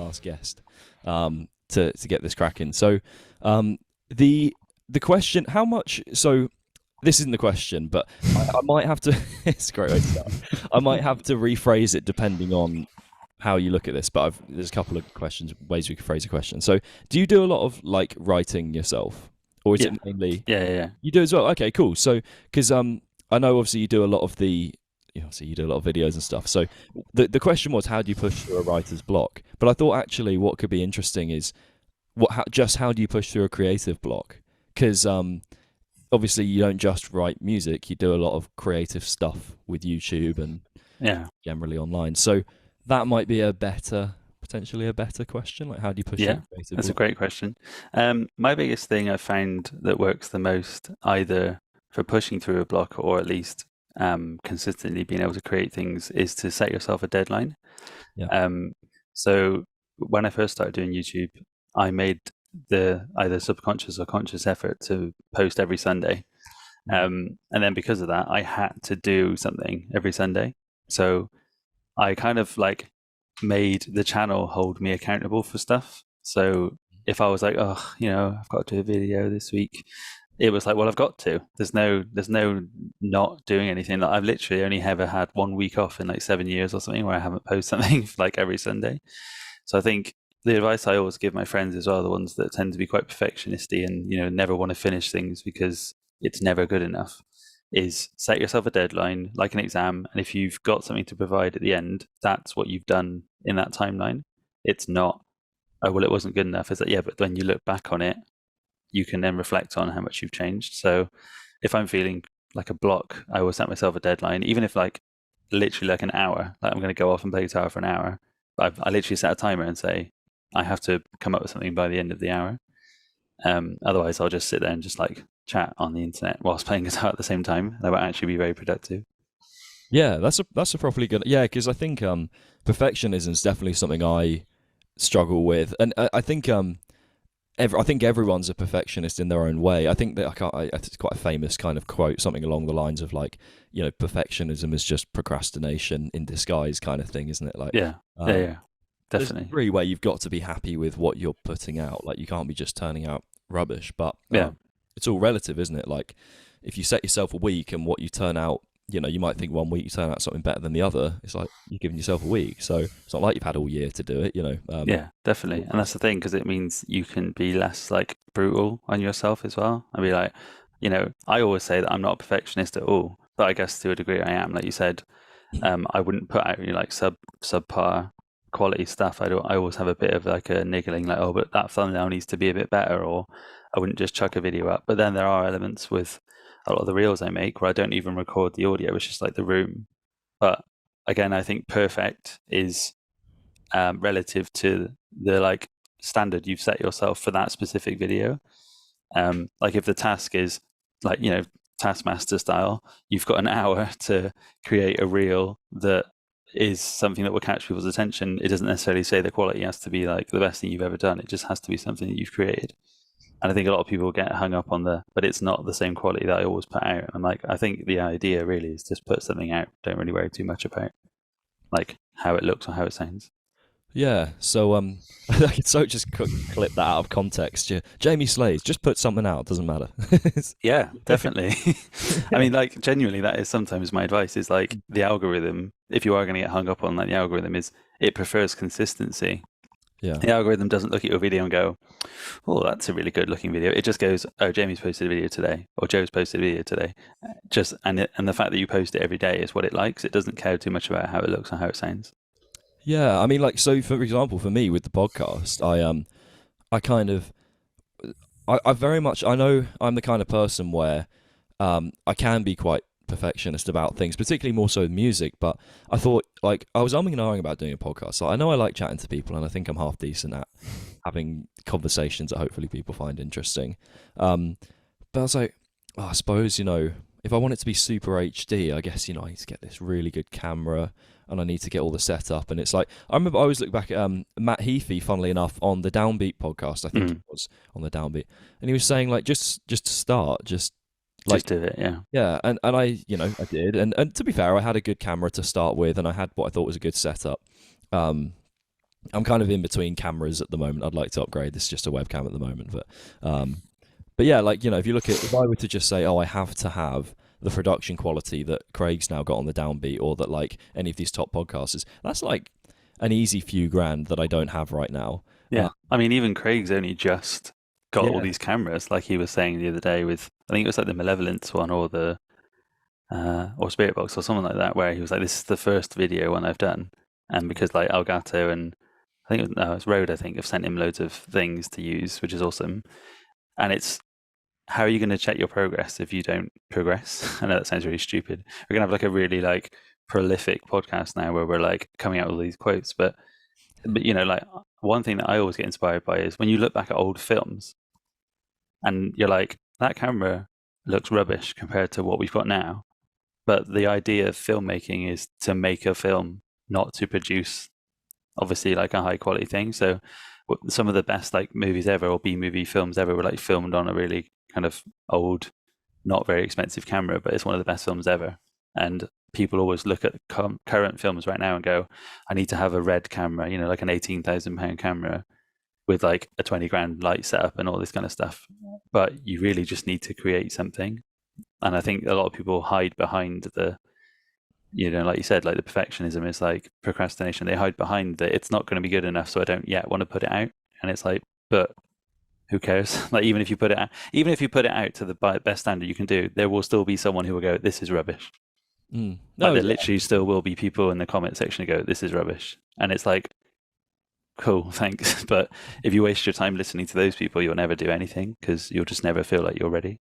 last guest, to get this cracking. So the question, how much? So this isn't the question, but I might have to. It's a great way to start. I might have to rephrase it depending on how you look at this. But there's a couple of ways we could phrase a question. So, do you do a lot of like writing yourself, or is it mainly? Yeah. You do as well. Okay, cool. So, because I know obviously you do a lot of you do a lot of videos and stuff. So the question was, how do you push through a writer's block? But I thought actually what could be interesting is how do you push through a creative block? Because obviously you don't just write music, you do a lot of creative stuff with YouTube and generally online. So that might be potentially a better question. Like, how do you push through a creative that's block? a great question. My biggest thing I found that works the most, either for pushing through a block or at least consistently being able to create things, is to set yourself a deadline. So when I first started doing YouTube, I made the either subconscious or conscious effort to post every Sunday. And then because of that, I had to do something every Sunday. So I kind of like made the channel hold me accountable for stuff. So if I was like, oh, I've got to do a video this week, it was like, well, I've got to. There's no not doing anything. Like, I've literally only ever had 1 week off in like 7 years or something where I haven't posted something like every Sunday. So I think the advice I always give my friends as well, the ones that tend to be quite perfectionisty and never want to finish things because it's never good enough, is set yourself a deadline like an exam, and if you've got something to provide at the end, that's what you've done in that timeline. It's not, oh well, it wasn't good enough. It's like, yeah, but when you look back on it, you can then reflect on how much you've changed. So if I'm feeling like a block, I will set myself a deadline, even if like literally like an hour, like I'm going to go off and play guitar for an hour. I literally set a timer and say I have to come up with something by the end of the hour. Otherwise, I'll just sit there and just like chat on the internet whilst playing guitar at the same time. That won't actually be very productive. Yeah, that's a properly good. Yeah, because I think perfectionism is definitely something I struggle with, and I think I think everyone's a perfectionist in their own way. I think that it's quite a famous kind of quote, something along the lines of like, perfectionism is just procrastination in disguise, kind of thing, isn't it? Like, yeah, definitely. There's a degree where you've got to be happy with what you're putting out. Like, you can't be just turning out rubbish. But it's all relative, isn't it? Like, if you set yourself a week and what you turn out, you might think 1 week you turn out something better than the other. It's like you're giving yourself a week, so it's not like you've had all year to do it. Yeah, definitely, and that's the thing, because it means you can be less like brutal on yourself as well. I mean, like, I always say that I'm not a perfectionist at all, but I guess to a degree I am. Like you said, I wouldn't put out like subpar quality stuff. I always have a bit of like a niggling, like, oh, but that thumbnail needs to be a bit better, or I wouldn't just chuck a video up. But then there are elements with a lot of the reels I make where I don't even record the audio, it's just like the room. But again, I think perfect is relative to the like standard you've set yourself for that specific video. Like if the task is like, Taskmaster style, you've got an hour to create a reel that is something that will catch people's attention. It doesn't necessarily say the quality has to be like the best thing you've ever done. It just has to be something that you've created. And I think a lot of people get hung up on but it's not the same quality that I always put out. And like, I think the idea really is just put something out. Don't really worry too much about like how it looks or how it sounds. Yeah, so I could just clip that out of context. Jamie Slays, just put something out, doesn't matter. Yeah, definitely. I mean, like, genuinely, that is sometimes my advice, is like the algorithm, if you are going to get hung up on, like, the algorithm it prefers consistency. Yeah. The algorithm doesn't look at your video and go, oh, that's a really good looking video. It just goes, oh, Jamie's posted a video today, or Joe's posted a video today. And the fact that you post it every day is what it likes. It doesn't care too much about how it looks or how it sounds. Yeah, I mean, like, so for example, for me with the podcast, I very much, I know I'm the kind of person where I can be quite perfectionist about things, particularly more so with music, but I thought, like, I was umming and ahhing about doing a podcast. So I know I like chatting to people, and I think I'm half decent at having conversations that hopefully people find interesting. But I was like, I suppose, if I want it to be super HD, I guess, I need to get this really good camera, and I need to get all the setup. And it's like, I remember I always look back at Matt Heafy, funnily enough, on the Downbeat podcast, I think it was, on the Downbeat. And he was saying, like, just to start, just do it, yeah. Yeah, and I, I did. And to be fair, I had a good camera to start with, and I had what I thought was a good setup. I'm kind of in between cameras at the moment. I'd like to upgrade. This is just a webcam at the moment, but yeah, like, you know, if you look at, if I were to just say, oh, I have to have the production quality that Craig's now got on the Downbeat, or that like any of these top podcasters, that's like an easy few grand that I don't have right now. Yeah, I mean, even Craig's only just got all Yeah. these cameras, like he was saying the other day with, I think it was like the Malevolence one or the or Spirit Box or something like that, where he was like, "This is the first video one I've done," and because like Elgato and I think it was Rode, I think, have sent him loads of things to use, which is awesome. And it's, how are you going to check your progress if you don't progress? I know that sounds really stupid. We're gonna have like a really like prolific podcast now where we're like coming out with all these quotes, but you know, like one thing that I always get inspired by is when you look back at old films and you're like, that camera looks rubbish compared to what we've got now. But the idea of filmmaking is to make a film, not to produce obviously like a high quality thing. So some of the best like movies ever, or B movie films ever, were like filmed on a really kind of old, not very expensive camera, but it's one of the best films ever. And people always look at current films right now and go, I need to have a red camera, you know, like an £18,000 camera with like a 20 grand light setup and all this kind of stuff. But you really just need to create something. And I think a lot of people hide behind the, you know, like you said, like the perfectionism is like procrastination. They hide behind that it's not going to be good enough, so I don't yet want to put it out. And it's like, but who cares? Like, even if you put it out to the best standard you can do, there will still be someone who will go, "This is rubbish." No, Like, there literally still will be people in the comment section who go, "This is rubbish," and it's like, cool, thanks. But if you waste your time listening to those people, you'll never do anything because you'll just never feel like you're ready.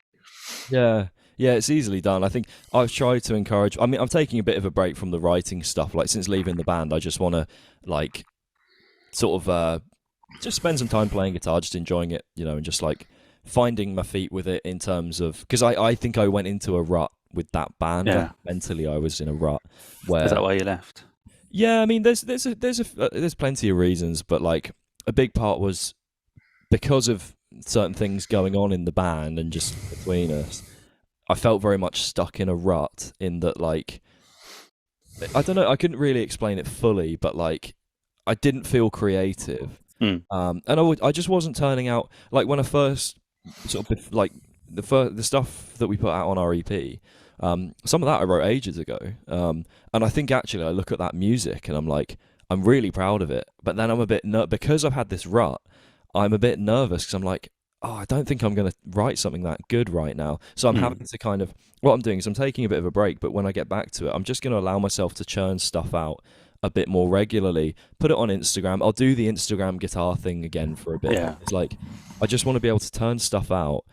Yeah. Yeah, it's easily done. I think I've tried to encourage, I mean, I'm taking a bit of a break from the writing stuff. Like, since leaving the band, I just want to, like, sort of just spend some time playing guitar, just enjoying it, you know, and just, like, finding my feet with it in terms of, because I think I went into a rut with that band. Yeah. Like, mentally, I was in a rut. Where, Is that why you left? yeah, I mean, there's plenty of reasons, but, like, a big part was because of certain things going on in the band and just between us. I felt very much stuck in a rut, in that, like, I don't know, I couldn't really explain it fully, but like, I didn't feel creative. And I just wasn't turning out, like, when I first sort of, like, the stuff that we put out on our EP, some of that I wrote ages ago, and I think actually I look at that music and I'm like, I'm really proud of it, but then I'm a bit because I've had this rut, I'm a bit nervous because I'm like, oh, I don't think I'm going to write something that good right now. So I'm having to kind of, what I'm doing is I'm taking a bit of a break, but when I get back to it, I'm just going to allow myself to churn stuff out a bit more regularly, put it on Instagram. I'll do the Instagram guitar thing again for a bit. Yeah. It's like, I just want to be able to turn stuff out.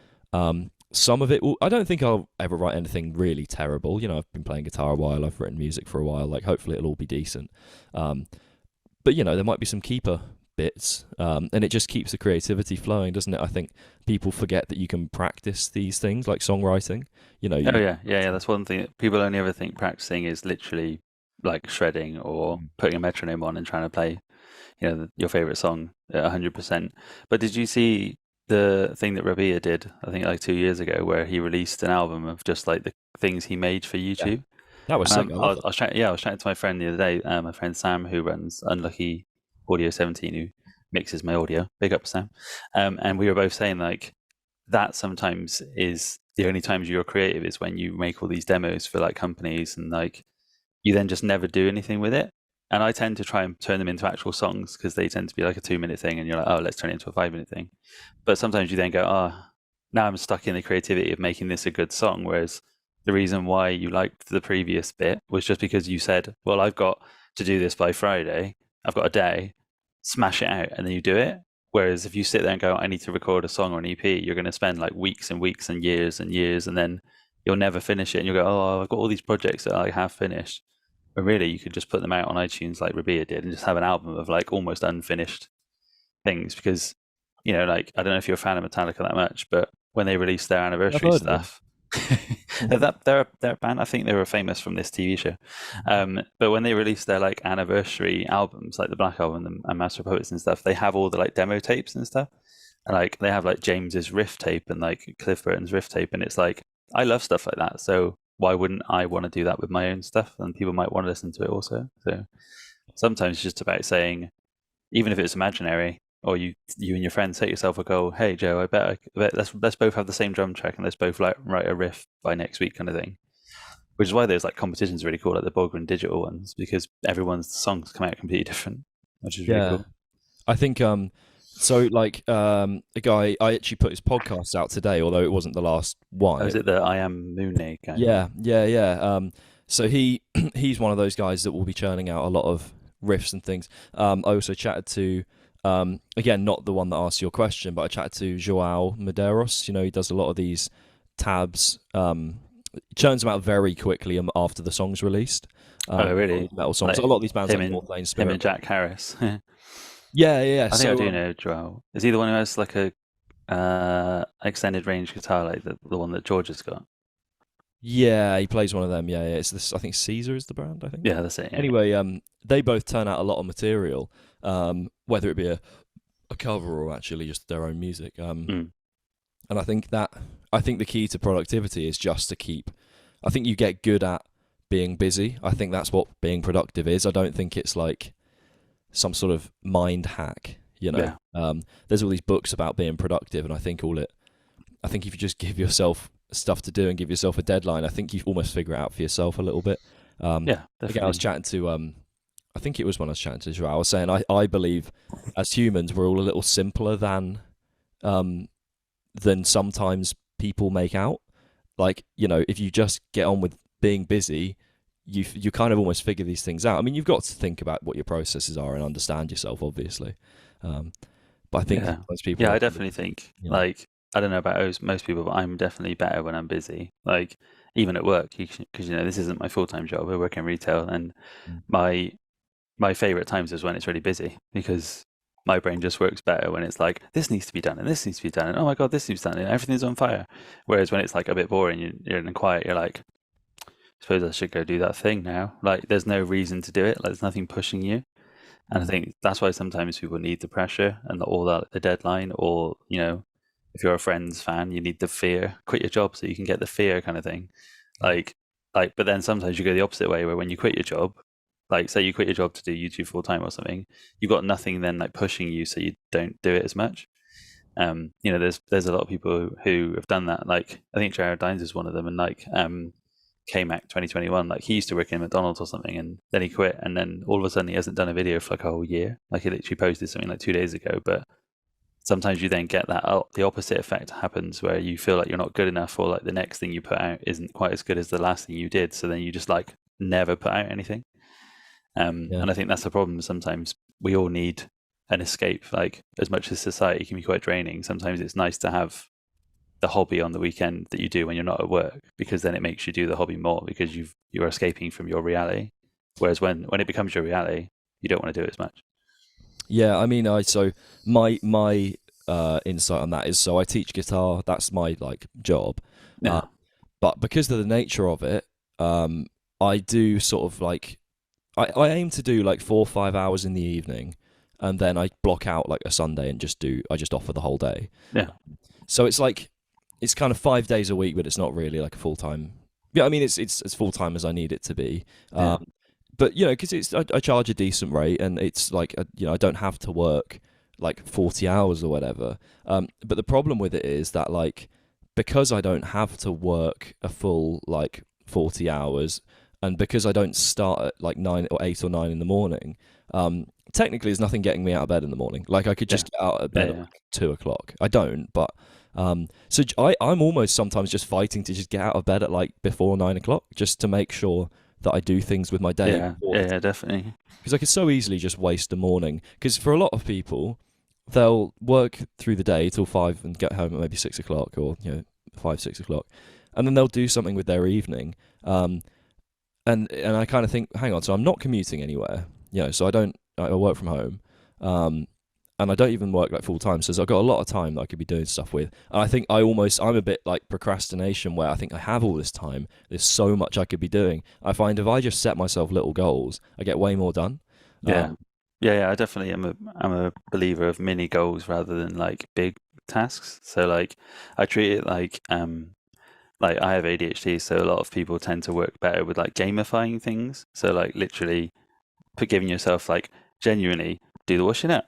Some of it will, I don't think I'll ever write anything really terrible. You know, I've been playing guitar a while, I've written music for a while, like, hopefully it'll all be decent. But, you know, there might be some keeper bits, and it just keeps the creativity flowing, doesn't it? I think people forget that you can practice these things, like songwriting. You know. Yeah. That's one thing. People only ever think practicing is literally like shredding or putting a metronome on and trying to play, you know, your favorite song at 100%. But did you see the thing that Rabea did? I think like 2 years ago, where he released an album of just like the things he made for YouTube. Yeah. That was sick. I was chatting to my friend the other day, my friend Sam, who runs Unlucky Audio 17, who mixes my audio. Big up, Sam. And we were both saying, like, that sometimes is the only times you're creative, is when you make all these demos for like companies, and like you then just never do anything with it. And I tend to try and turn them into actual songs because they tend to be like a 2-minute thing, and you're like, oh, let's turn it into a 5-minute thing. But sometimes you then go, oh, now I'm stuck in the creativity of making this a good song. Whereas the reason why you liked the previous bit was just because you said, well, I've got to do this by Friday. I've got a day, smash it out, and then you do it. Whereas if you sit there and go, I need to record a song or an EP, you're going to spend like weeks and weeks and years, and then you'll never finish it. And you'll go, oh, I've got all these projects that I have finished. But really, you could just put them out on iTunes like Rabea did, and just have an album of like almost unfinished things. Because, you know, like, I don't know if you're a fan of Metallica that much, but when they released their anniversary stuff, they're a band. I think they were famous from this TV show. But when they released their like anniversary albums, like the Black Album and Master of Poets and stuff, they have all the like demo tapes and stuff. And like they have like James's riff tape and like Cliff Burton's riff tape, and it's like, I love stuff like that. So why wouldn't I want to do that with my own stuff? And people might want to listen to it also. So sometimes it's just about saying, even if it's imaginary, or you and your friends set yourself a goal. Hey Joe, I bet let's both have the same drum track and let's both like write a riff by next week, kind of thing. Which is why those like competitions are really cool, like the Bogren digital ones, because everyone's songs come out completely different, which is really cool. I think so like a guy, I actually put his podcast out today, although it wasn't the last one. Oh, is it the I Am Mooney guy? Yeah. So he's one of those guys that will be churning out a lot of riffs and things. I also chatted to again, not the one that asked your question, but I chatted to Joao Medeiros. You know, he does a lot of these tabs. Churns them out very quickly after the song's released. Oh, really? Metal songs. Like, a lot of these bands like North Lane Spirit. Him and Jack Harris. Yeah. I think I do know Joao. Is he the one who has like a extended range guitar, like the one that George has got? Yeah, he plays one of them. Yeah. It's this. I think Caesar is the brand. I think. Yeah, that's it. Yeah. Anyway, they both turn out a lot of material, whether it be a cover or actually just their own music. And I think the key to productivity is just to keep. I think you get good at being busy. I think that's what being productive is. I don't think it's like some sort of mind hack. You know, there's all these books about being productive, and I think if you just give yourself stuff to do and give yourself a deadline, I think you almost figure it out for yourself a little bit. Definitely. Again, I was chatting to I think it was when I was chatting to Joao. I was saying I believe as humans we're all a little simpler than sometimes people make out. Like, you know, if you just get on with being busy, you kind of almost figure these things out. I mean, you've got to think about what your processes are and understand yourself, obviously. But I think most people... Yeah, I definitely think, like, I don't know about most people, but I'm definitely better when I'm busy. Like, even at work, because, you know, this isn't my full-time job. I work in retail, and my favourite times is when it's really busy, because my brain just works better when it's like, this needs to be done, and this needs to be done, and oh my God, this needs to be done, and everything's on fire. Whereas when it's like a bit boring, you're in quiet, you're like, I suppose I should go do that thing now. Like, there's no reason to do it. Like, there's nothing pushing you. And I think that's why sometimes people need the pressure and the deadline, or, you know, if you're a Friends fan, you need the fear. Quit your job so you can get the fear, kind of thing. Like, but then sometimes you go the opposite way, where when you quit your job, like say you quit your job to do YouTube full time or something, you've got nothing then like pushing you, so you don't do it as much. You know, there's a lot of people who have done that. Like, I think Jared Dines is one of them, and like KMAC 2021, like he used to work in McDonald's or something, and then he quit, and then all of a sudden he hasn't done a video for like a whole year. Like, he literally posted something like 2 days ago. But sometimes you then get that the opposite effect happens, where you feel like you're not good enough, or like the next thing you put out isn't quite as good as the last thing you did, so then you just like never put out anything. And I think that's the problem. Sometimes we all need an escape. Like, as much as society can be quite draining, sometimes it's nice to have the hobby on the weekend that you do when you're not at work, because then it makes you do the hobby more, because you're escaping from your reality. Whereas when it becomes your reality, you don't want to do it as much. Yeah, I mean, so my insight on that is, so I teach guitar. That's my like job. Yeah. But because of the nature of it, I do sort of like I aim to do like 4 or 5 hours in the evening, and then I block out like a Sunday and I just offer the whole day. Yeah. So it's like, it's kind of 5 days a week, but it's not really like a full time. Yeah, I mean, it's as full time as I need it to be. But you know, because I charge a decent rate, and it's like you know, I don't have to work like 40 hours or whatever. But the problem with it is that, like, because I don't have to work a full like 40 hours, and because I don't start at like 9 or 8 or 9 in the morning, technically there's nothing getting me out of bed in the morning. Like, I could just get out of bed at like 2 o'clock. I don't, but so I'm almost sometimes just fighting to just get out of bed at like before 9 o'clock, just to make sure that I do things with my day. Yeah, definitely. Because I could so easily just waste the morning. Because for a lot of people, they'll work through the day till 5 and get home at maybe 6 o'clock, or 5-6 o'clock, and then they'll do something with their evening. And I kind of think, hang on, so I'm not commuting anywhere, so I work from home, and I don't even work like full time, so I've got a lot of time that I could be doing stuff with. And I think I'm a bit like procrastination, where I think I have all this time, there's so much I could be doing. I find if I just set myself little goals, I get way more done. Yeah, I definitely I'm a believer of mini goals rather than like big tasks. So like, I treat it like I have ADHD, so a lot of people tend to work better with like gamifying things. So like, literally giving yourself like genuinely do the washing up,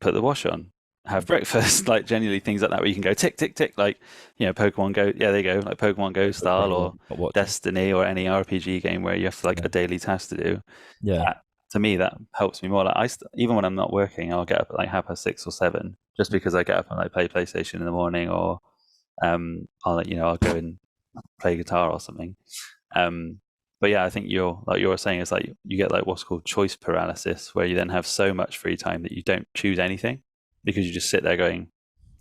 put the wash on, have breakfast, like genuinely things like that where you can go tick, tick, tick, like, Pokemon Go, there you go, like Pokemon Go style, or Destiny, or any RPG game where you have like a daily task to do. Yeah. To me, that helps me more. Like even when I'm not working, I'll get up at like 6:30 or 7, just because I get up and like play PlayStation in the morning, or I'll go and play guitar or something. But yeah, I think you were saying is like you get like what's called choice paralysis, where you then have so much free time that you don't choose anything, because you just sit there going,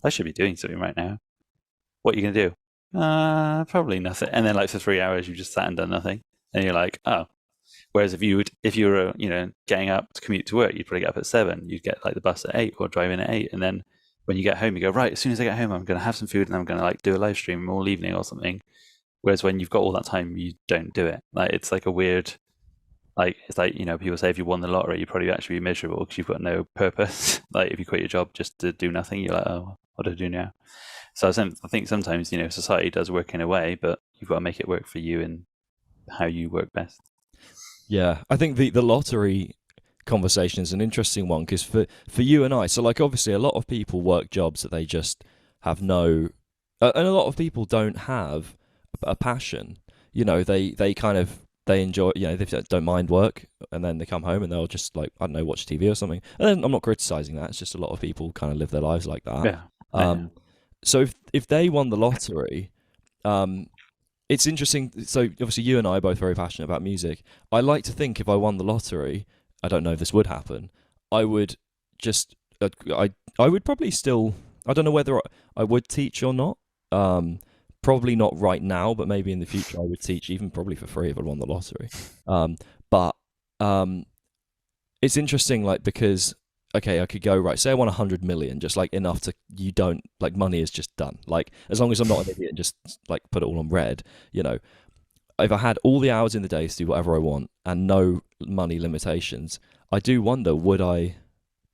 I should be doing something right now. What are you going to do? Probably nothing. And then like for 3 hours, you just sat and done nothing. And you're like, oh. Whereas if you were, getting up to commute to work, you'd probably get up at 7. You'd get like the bus at 8 or drive in at 8. And then when you get home, you go, right, as soon as I get home, I'm going to have some food and I'm going to like do a live stream all evening or something. Whereas when you've got all that time, you don't do it. Like, it's like a weird, like, it's like, people say if you won the lottery, you'd probably actually be miserable because you've got no purpose. Like if you quit your job just to do nothing, you're like, oh, what do I do now? So I think sometimes, society does work in a way, but you've got to make it work for you and how you work best. Yeah, I think the lottery conversation is an interesting one, because for you and I, so like obviously a lot of people work jobs that they just have no, and a lot of people don't have a passion. They enjoy, they don't mind work, and then they come home and they'll just like, I don't know, watch TV or something. And then I'm not criticizing that. It's just a lot of people kind of live their lives like that. Yeah. So if they won the lottery, it's interesting. So obviously you and I are both very passionate about music. I like to think if I won the lottery, I don't know if this would happen, I would just, I would probably still, I don't know whether I would teach or not. Probably not right now, but maybe in the future I would teach, even probably for free if I won the lottery. But it's interesting, like, because, okay, I could go, right, say I won 100 million, just like enough to, you don't, like, money is just done. Like, as long as I'm not an idiot and just like put it all on red, if I had all the hours in the day to do whatever I want and no money limitations, I do wonder, would I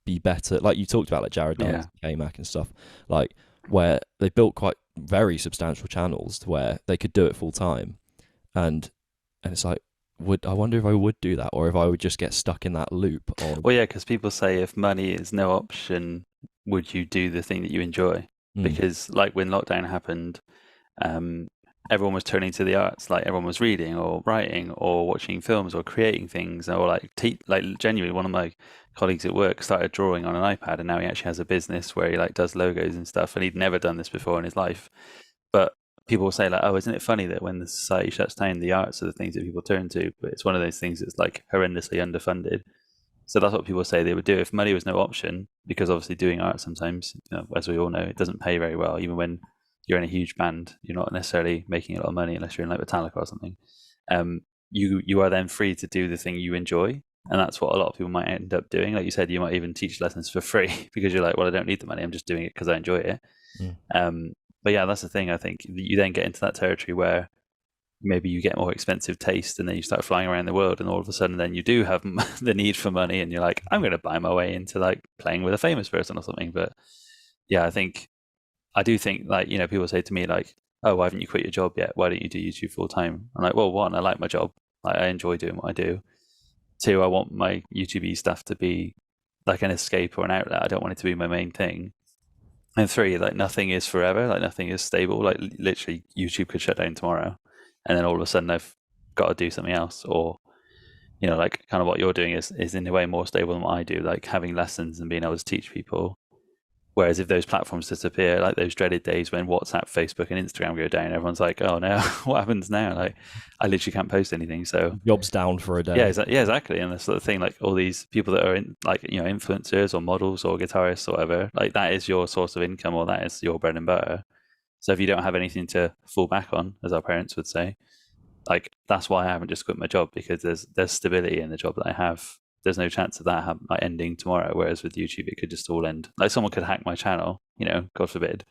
be better? Like you talked about, like Jared Dance, K-Mac and stuff, like where they built quite very substantial channels to where they could do it full time, and it's like, I wonder if I would do that, or if I would just get stuck in that loop. Well, yeah, because people say if money is no option, would you do the thing that you enjoy? Because like when lockdown happened, everyone was turning to the arts. Like everyone was reading or writing or watching films or creating things, or like genuinely, one of my colleagues at work started drawing on an iPad, and now he actually has a business where he like does logos and stuff, and he'd never done this before in his life. But people will say like, oh, isn't it funny that when the society shuts down, the arts are the things that people turn to? But it's one of those things that's like horrendously underfunded. So that's what people say they would do if money was no option, because obviously doing art sometimes, as we all know, it doesn't pay very well. Even when you're in a huge band, you're not necessarily making a lot of money unless you're in like Metallica or something. You are then free to do the thing you enjoy. And that's what a lot of people might end up doing. Like you said, you might even teach lessons for free because you're like, well, I don't need the money. I'm just doing it because I enjoy it. But yeah, that's the thing. I think you then get into that territory where maybe you get more expensive taste, and then you start flying around the world, and all of a sudden then you do have the need for money, and you're like, I'm going to buy my way into like playing with a famous person or something. But yeah, I do think like, people say to me like, oh, why haven't you quit your job yet? Why don't you do YouTube full time? I'm like, well, one, I like my job. Like, I enjoy doing what I do. 2, I want my YouTube stuff to be like an escape or an outlet. I don't want it to be my main thing. And 3, like nothing is forever. Like nothing is stable. Like literally YouTube could shut down tomorrow, and then all of a sudden I've got to do something else. Or, like kind of what you're doing is in a way more stable than what I do, like having lessons and being able to teach people. Whereas if those platforms disappear, like those dreaded days when WhatsApp, Facebook, and Instagram go down, everyone's like, "Oh no, what happens now?" Like, I literally can't post anything. So job's down for a day. Yeah, exactly. And the sort of thing, like all these people that are in, like influencers or models or guitarists or whatever, like that is your source of income, or that is your bread and butter. So if you don't have anything to fall back on, as our parents would say, like that's why I haven't just quit my job, because there's stability in the job that I have. There's no chance of that like ending tomorrow. Whereas with YouTube, it could just all end. Like someone could hack my channel, God forbid,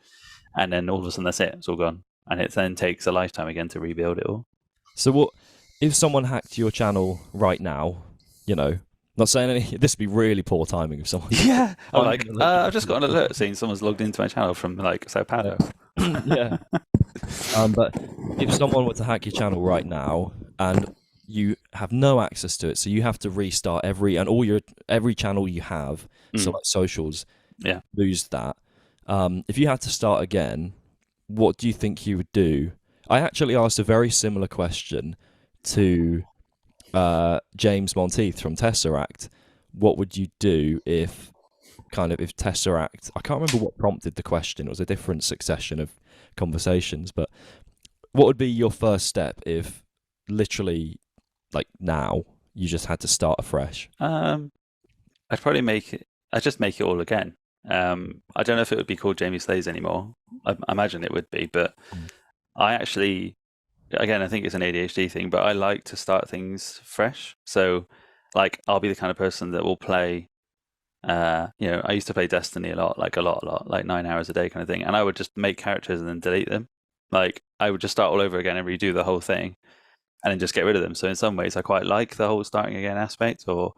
and then all of a sudden that's it. It's all gone, and it then takes a lifetime again to rebuild it all. So what if someone hacked your channel right now? Not saying any. This would be really poor timing if someone. Yeah, I'm like, I've just got an alert saying someone's logged into my channel from like Sao Paulo. Yeah. But if someone were to hack your channel right now, and you have no access to it, so you have to restart every channel you have. So like socials, lose that. If you had to start again, what do you think you would do? I actually asked a very similar question to James Monteith from Tesseract. What would you do if Tesseract? I can't remember what prompted the question. It was a different succession of conversations, but what would be your first step if literally, like now, you just had to start afresh? I'd probably I'd just make it all again. I don't know if it would be called Jamie Slays anymore. I imagine it would be, but I actually, again, I think it's an ADHD thing, but I like to start things fresh. So, like, I'll be the kind of person that will play. I used to play Destiny a lot, like 9 hours a day kind of thing, and I would just make characters and then delete them. Like, I would just start all over again and redo the whole thing, and then just get rid of them. So in some ways, I quite like the whole starting again aspect. Or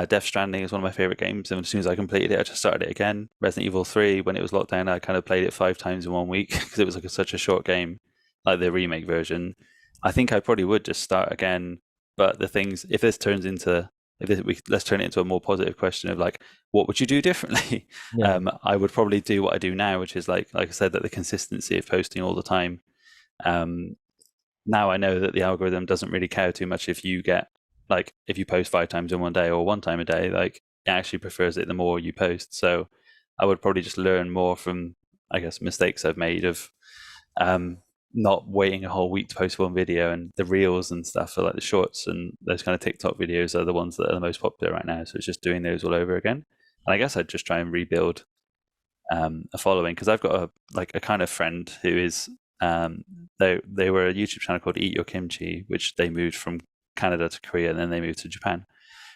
Death Stranding is one of my favorite games, and as soon as I completed it, I just started it again. Resident Evil 3, when it was locked down, I kind of played it 5 times in 1 week because it was like such a short game, like the remake version. I think I probably would just start again. But the things, let's turn it into a more positive question of like, what would you do differently? Yeah. I would probably do what I do now, which is like I said, that the consistency of posting all the time. Now I know that the algorithm doesn't really care too much if you post 5 times in 1 day or 1 time a day. Like, it actually prefers it the more you post. So I would probably just learn more from, I guess, mistakes I've made of not waiting a whole week to post one video, and the reels and stuff are like the shorts, and those kind of TikTok videos are the ones that are the most popular right now. So it's just doing those all over again. And I guess I'd just try and rebuild a following, because I've got a kind of friend who is they were a YouTube channel called Eat Your Kimchi, which they moved from Canada to Korea, and then they moved to Japan.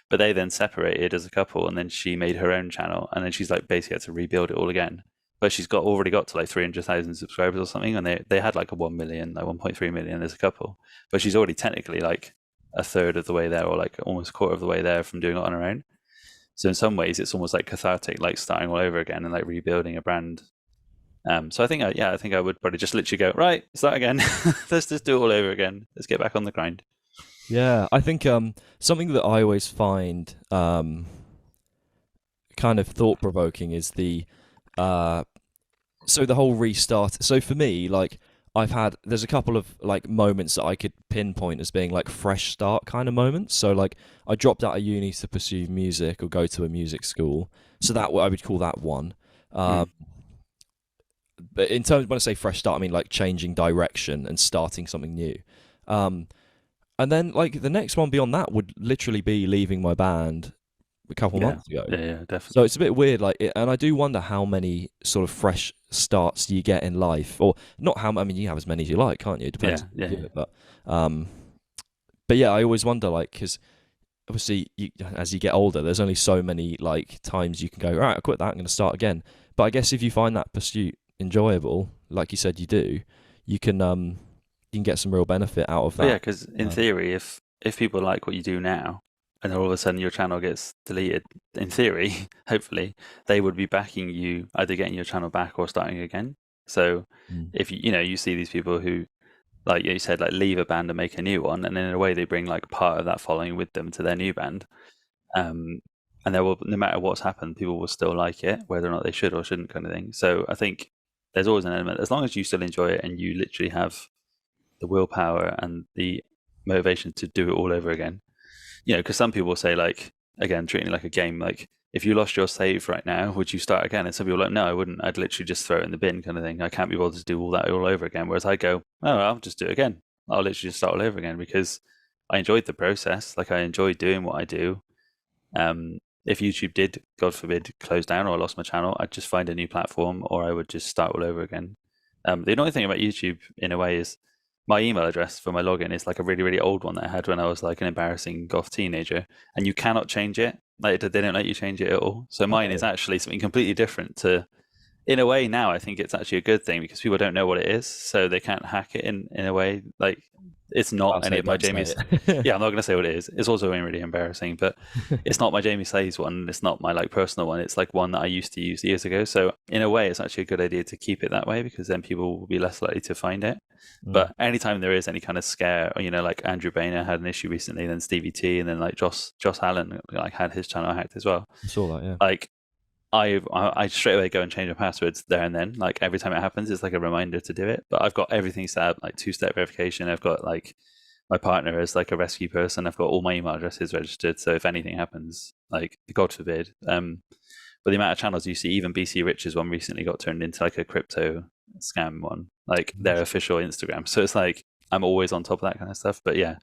But they then separated as a couple, and then she made her own channel, and then she's like basically had to rebuild it all again. But she's already got to like 300,000 subscribers or something, and they had like a 1 million, like 1.3 million as a couple. But she's already technically like a third of the way there, or like almost a quarter of the way there from doing it on her own. So in some ways, it's almost like cathartic, like starting all over again and like rebuilding a brand. So I think I would probably just literally go, right, start again. Let's just do it all over again. Let's get back on the grind. Yeah, I think something that I always find kind of thought-provoking is the whole restart. So for me, like, there's a couple of like moments that I could pinpoint as being like fresh start kind of moments. So like, I dropped out of uni to pursue music or go to a music school. So that I would call that one. But in terms, when I say fresh start, I mean like changing direction and starting something new. And then like the next one beyond that would literally be leaving my band a couple months ago. Yeah, definitely. So it's a bit weird, and I do wonder how many sort of fresh starts you get in life, or not how. I mean, you have as many as you like, can't you? It depends. But yeah, I always wonder, like, because obviously, as you get older, there's only so many like times you can go, right, I quit that, I'm going to start again. But I guess if you find that pursuit enjoyable, like you said, you do, you can get some real benefit out of that. Yeah, because in theory, if people like what you do now, and then all of a sudden your channel gets deleted, in theory, hopefully, they would be backing you, either getting your channel back or starting again. So if you see these people who, like you said, like leave a band and make a new one, and then in a way they bring like part of that following with them to their new band, and there will, no matter what's happened, people will still like it, whether or not they should or shouldn't, kind of thing. So I think there's always an element, as long as you still enjoy it and you literally have the willpower and the motivation to do it all over again. Because some people say, like, again, treating it like a game, like, if you lost your save right now, would you start again? And some people are like, no, I wouldn't. I'd literally just throw it in the bin, kind of thing. I can't be bothered to do all that all over again. Whereas I go, oh, I'll just do it again. I'll literally just start all over again, because I enjoyed the process. Like, I enjoyed doing what I do. If YouTube did, God forbid, close down or I lost my channel, I'd just find a new platform, or I would just start all over again. The annoying thing about YouTube, in a way, is my email address for my login is like a really, really old one that I had when I was like an embarrassing goth teenager, and you cannot change it. Like, they don't let you change it at all. So mine is actually something completely different to, in a way now, I think it's actually a good thing, because people don't know what it is, so they can't hack it in a way. Like, it's not any of my Don't Jamie's. say it. Yeah, I'm not going to say what it is. It's also really embarrassing, but it's not my Jamie Slays one. It's not my like personal one. It's like one that I used to use years ago. So in a way, it's actually a good idea to keep it that way, because then people will be less likely to find it. But anytime there is any kind of scare, or, like Andrew Boehner had an issue recently, then Stevie T, and then like Josh Allen like had his channel hacked as well. I saw that, yeah. Like I straight away go and change my passwords there and then. Like every time it happens, it's like a reminder to do it. But I've got everything set up, like 2-step verification. I've got like my partner as like a rescue person. I've got all my email addresses registered. So if anything happens, like God forbid. But the amount of channels you see, even BC Rich's one recently got turned into like a crypto scam one, like their official Instagram. So it's like I'm always on top of that kind of stuff. But yeah,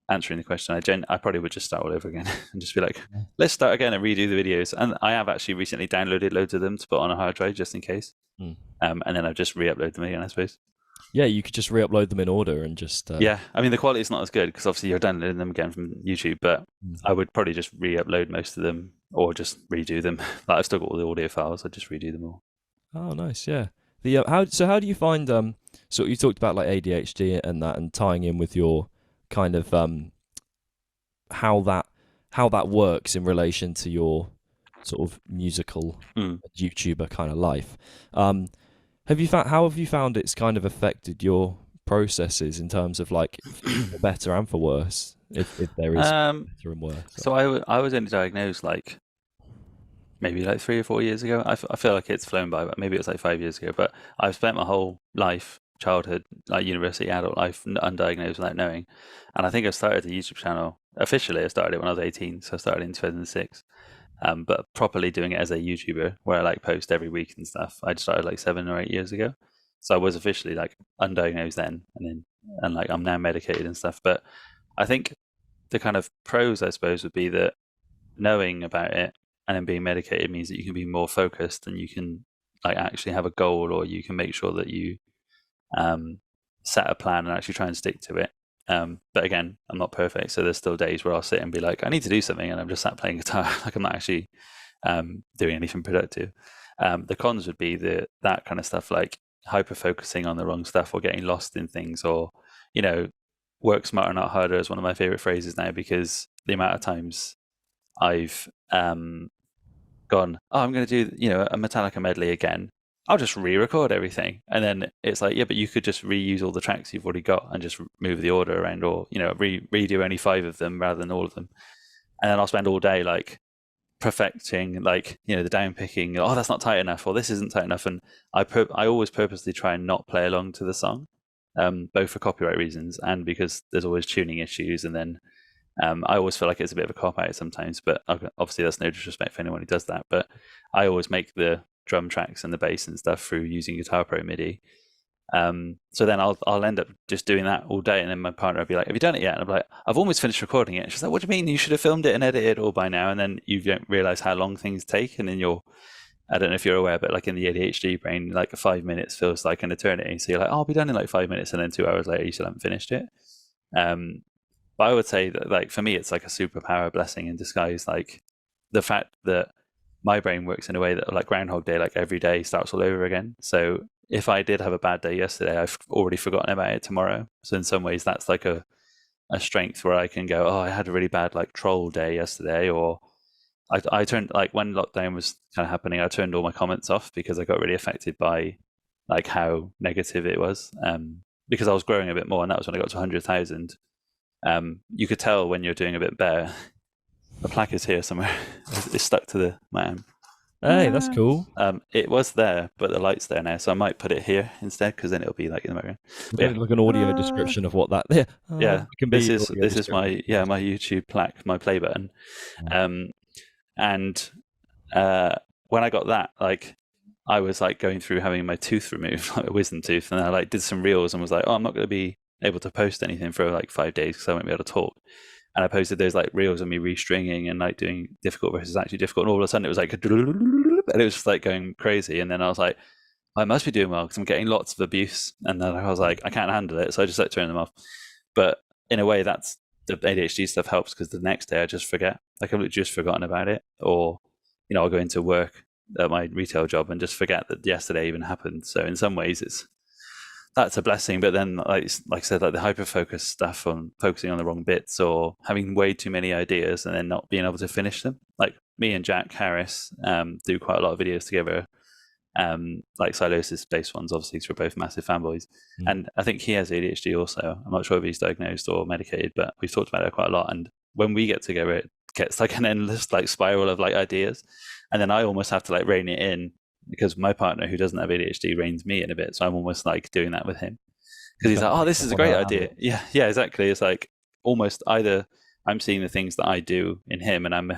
answering the question, I probably would just start all over again and just be like, let's start again and redo the videos. And I have actually recently downloaded loads of them to put on a hard drive just in case. And then I've just re-uploaded them again, I suppose. Yeah, you could just re-upload them in order and just... Yeah, I mean, the quality is not as good because obviously you're downloading them again from YouTube, but I would probably just re-upload most of them or just redo them. Like I've still got all the audio files, I'd just redo them all. Oh, nice, yeah. How do you find... so you talked about like ADHD and that, and tying in with your kind of how that works in relation to your sort of musical YouTuber kind of life. How have you found it's kind of affected your processes in terms of like for better and for worse, if there is better and worse? So I was only diagnosed like maybe like 3 or 4 years ago. I feel like it's flown by, but maybe it was like 5 years ago. But I've spent my whole life, childhood, like university, adult life, undiagnosed without knowing. And I think I started the YouTube channel officially. I started it when I was 18, so I started in 2006. But properly doing it as a YouTuber, where I like post every week and stuff, I started like 7 or 8 years ago. So I was officially like undiagnosed then, and like I'm now medicated and stuff. But I think the kind of pros, I suppose, would be that knowing about it and then being medicated means that you can be more focused and you can like actually have a goal, or you can make sure that you set a plan and actually try and stick to it. But again, I'm not perfect, so there's still days where I'll sit and be like, I need to do something, and I'm just sat playing guitar. Like I'm not actually doing anything productive. The cons would be that kind of stuff, like hyper focusing on the wrong stuff or getting lost in things, or work smarter, not harder is one of my favorite phrases now, because the amount of times I've gone, I'm going to do a Metallica medley again. I'll just re-record everything, and then it's like, yeah, but you could just reuse all the tracks you've already got and just move the order around, or redo only 5 of them rather than all of them. And then I'll spend all day like perfecting, like the down picking. Oh, that's not tight enough, or this isn't tight enough. And I always purposely try and not play along to the song, both for copyright reasons and because there's always tuning issues. And then I always feel like it's a bit of a cop out sometimes, but obviously that's no disrespect for anyone who does that. But I always make the drum tracks and the bass and stuff through using Guitar Pro MIDI. So then I'll end up just doing that all day, and then my partner will be like, have you done it yet? And I'm like, I've almost finished recording it. And she's like, what do you mean? You should have filmed it and edited it all by now. And then you don't realize how long things take, and then I don't know if you're aware, but like in the ADHD brain, like 5 minutes feels like an eternity. So you're like, I'll be done in like 5 minutes, and then 2 hours later you still haven't finished it. But I would say that, like, for me, it's like a superpower, blessing in disguise. Like the fact that my brain works in a way that, like Groundhog Day, like every day starts all over again. So if I did have a bad day yesterday, I've already forgotten about it tomorrow. So in some ways, that's like a strength where I can go, oh, I had a really bad like troll day yesterday, or I turned, like when lockdown was kind of happening, I turned all my comments off because I got really affected by like how negative it was. Because I was growing a bit more, and that was when I got to 100,000. You could tell when you're doing a bit better. The plaque is here somewhere. It's stuck to my arm. Hey, that's cool. It was there, but the light's there now, so I might put it here instead, because then it'll be like in the background. Like an audio description of what that. Yeah, this is my YouTube plaque, my play button. And when I got that, like I was like going through having my tooth removed, like a wisdom tooth, and I like did some reels and was like, oh, I'm not going to be able to post anything for like 5 days because I won't be able to talk. And I posted those like reels of me restringing and like doing difficult versus actually difficult, and all of a sudden it was like, and it was just like going crazy. And then I was like, I must be doing well because I'm getting lots of abuse. And then I was like, I can't handle it, so I just like turning them off. But in a way, that's the ADHD stuff helps, because the next day I just forget. Like I've just forgotten about it, or I'll go into work at my retail job and just forget that yesterday even happened. So in some ways, it's that's a blessing. But then, like I said, like the hyper focus stuff on focusing on the wrong bits or having way too many ideas and then not being able to finish them. Like me and Jack Harris do quite a lot of videos together, like Silosis based ones, obviously, because we're both massive fanboys. And I think he has ADHD also. I'm not sure if he's diagnosed or medicated, but we've talked about it quite a lot. And when we get together, it gets like an endless like spiral of like ideas, and then I almost have to like rein it in, because my partner who doesn't have ADHD reins me in a bit, so I'm almost like doing that with him, because he's like, oh, this is a great idea. Yeah, exactly. It's like almost either I'm seeing the things that I do in him and I'm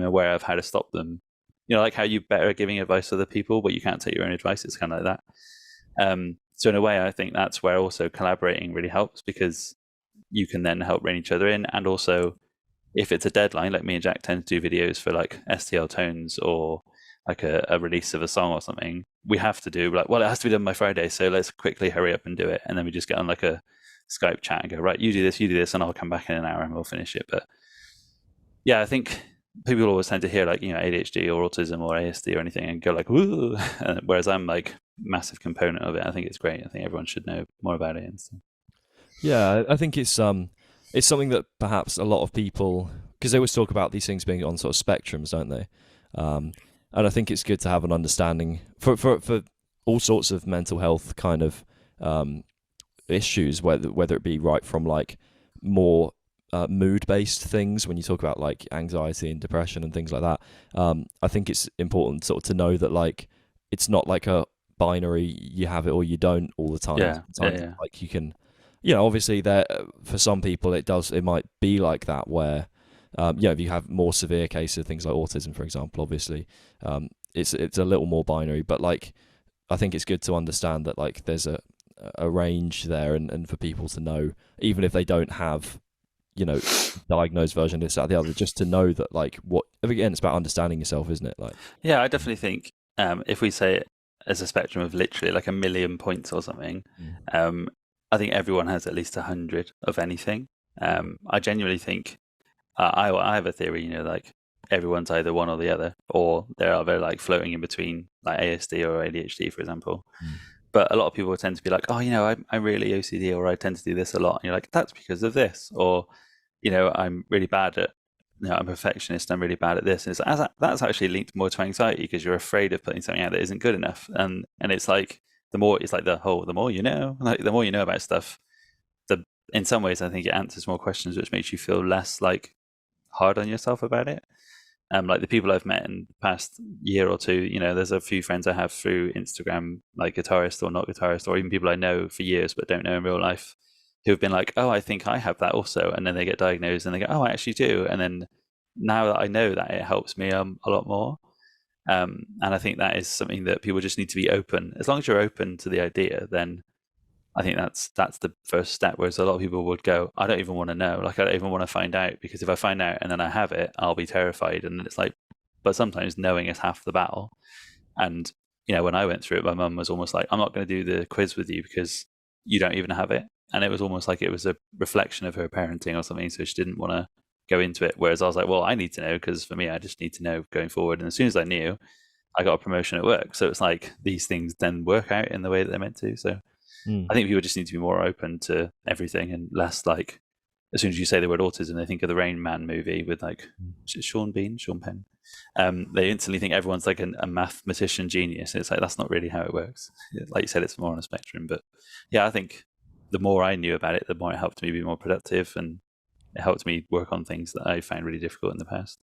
aware of how to stop them, like how you better at giving advice to other people but you can't take your own advice. It's kind of like that. So in a way I think that's where also collaborating really helps, because you can then help rein each other in. And also if it's a deadline, like me and Jack tend to do videos for like STL tones or like a release of a song or something, we have to do like, well, it has to be done by Friday, so let's quickly hurry up and do it. And then we just get on like a Skype chat and go, right, you do this, and I'll come back in an hour and we'll finish it. But yeah, I think people always tend to hear like, ADHD or autism or ASD or anything and go like, woo, whereas I'm like massive component of it. I think it's great. I think everyone should know more about it. And stuff. Yeah, I think it's something that perhaps a lot of people, because they always talk about these things being on sort of spectrums, don't they? And I think it's good to have an understanding for all sorts of mental health kind of issues, whether it be right from like more mood-based things, when you talk about like anxiety and depression and things like that. I think it's important sort of to know that like it's not like a binary, you have it or you don't all the time. Yeah. Like you can, obviously there for some people it might be like that, where if you have more severe cases of things like autism, for example, obviously it's a little more binary. But like I think it's good to understand that like there's a range there, and for people to know, even if they don't have diagnosed version of this, that, the other, just to know that like what, again, it's about understanding yourself, isn't it? Like, yeah, I definitely think if we say it as a spectrum of literally like 1,000,000 points or something, I think everyone has at least 100 of anything. I genuinely think I have a theory, like everyone's either one or the other, or they're like floating in between, like ASD or ADHD, for example. But a lot of people tend to be like, oh, I'm really OCD, or I tend to do this a lot. And you're like, that's because of this. Or, I'm really bad at, I'm a perfectionist, I'm really bad at this. And that's actually linked more to anxiety, because you're afraid of putting something out that isn't good enough. And it's like, the more you know, like the more you know about stuff, in some ways, I think it answers more questions, which makes you feel less like hard on yourself about it. Like the people I've met in the past year or two, there's a few friends I have through Instagram, like guitarists or not guitarists, or even people I know for years but don't know in real life, who have been like, oh, I think I have that also. And then they get diagnosed and they go, oh, I actually do. And then now that I know that, it helps me a lot more. And I think that is something that people just need to be open. As long as you're open to the idea, then I think that's the first step. Whereas a lot of people would go, I don't even want to know. Like, I don't even want to find out, because if I find out and then I have it, I'll be terrified. And it's like, but sometimes knowing is half the battle. And, when I went through it, my mum was almost like, I'm not going to do the quiz with you because you don't even have it. And it was almost like it was a reflection of her parenting or something. So she didn't want to go into it. Whereas I was like, well, I need to know, because for me, I just need to know going forward. And as soon as I knew, I got a promotion at work. So it's like these things then work out in the way that they're meant to. So I think people just need to be more open to everything, and less like, as soon as you say the word autism, they think of the Rain Man movie with like Sean Penn. They instantly think everyone's like a mathematician genius. It's like, that's not really how it works. Like you said, it's more on a spectrum. But yeah, I think the more I knew about it, the more it helped me be more productive, and it helped me work on things that I found really difficult in the past.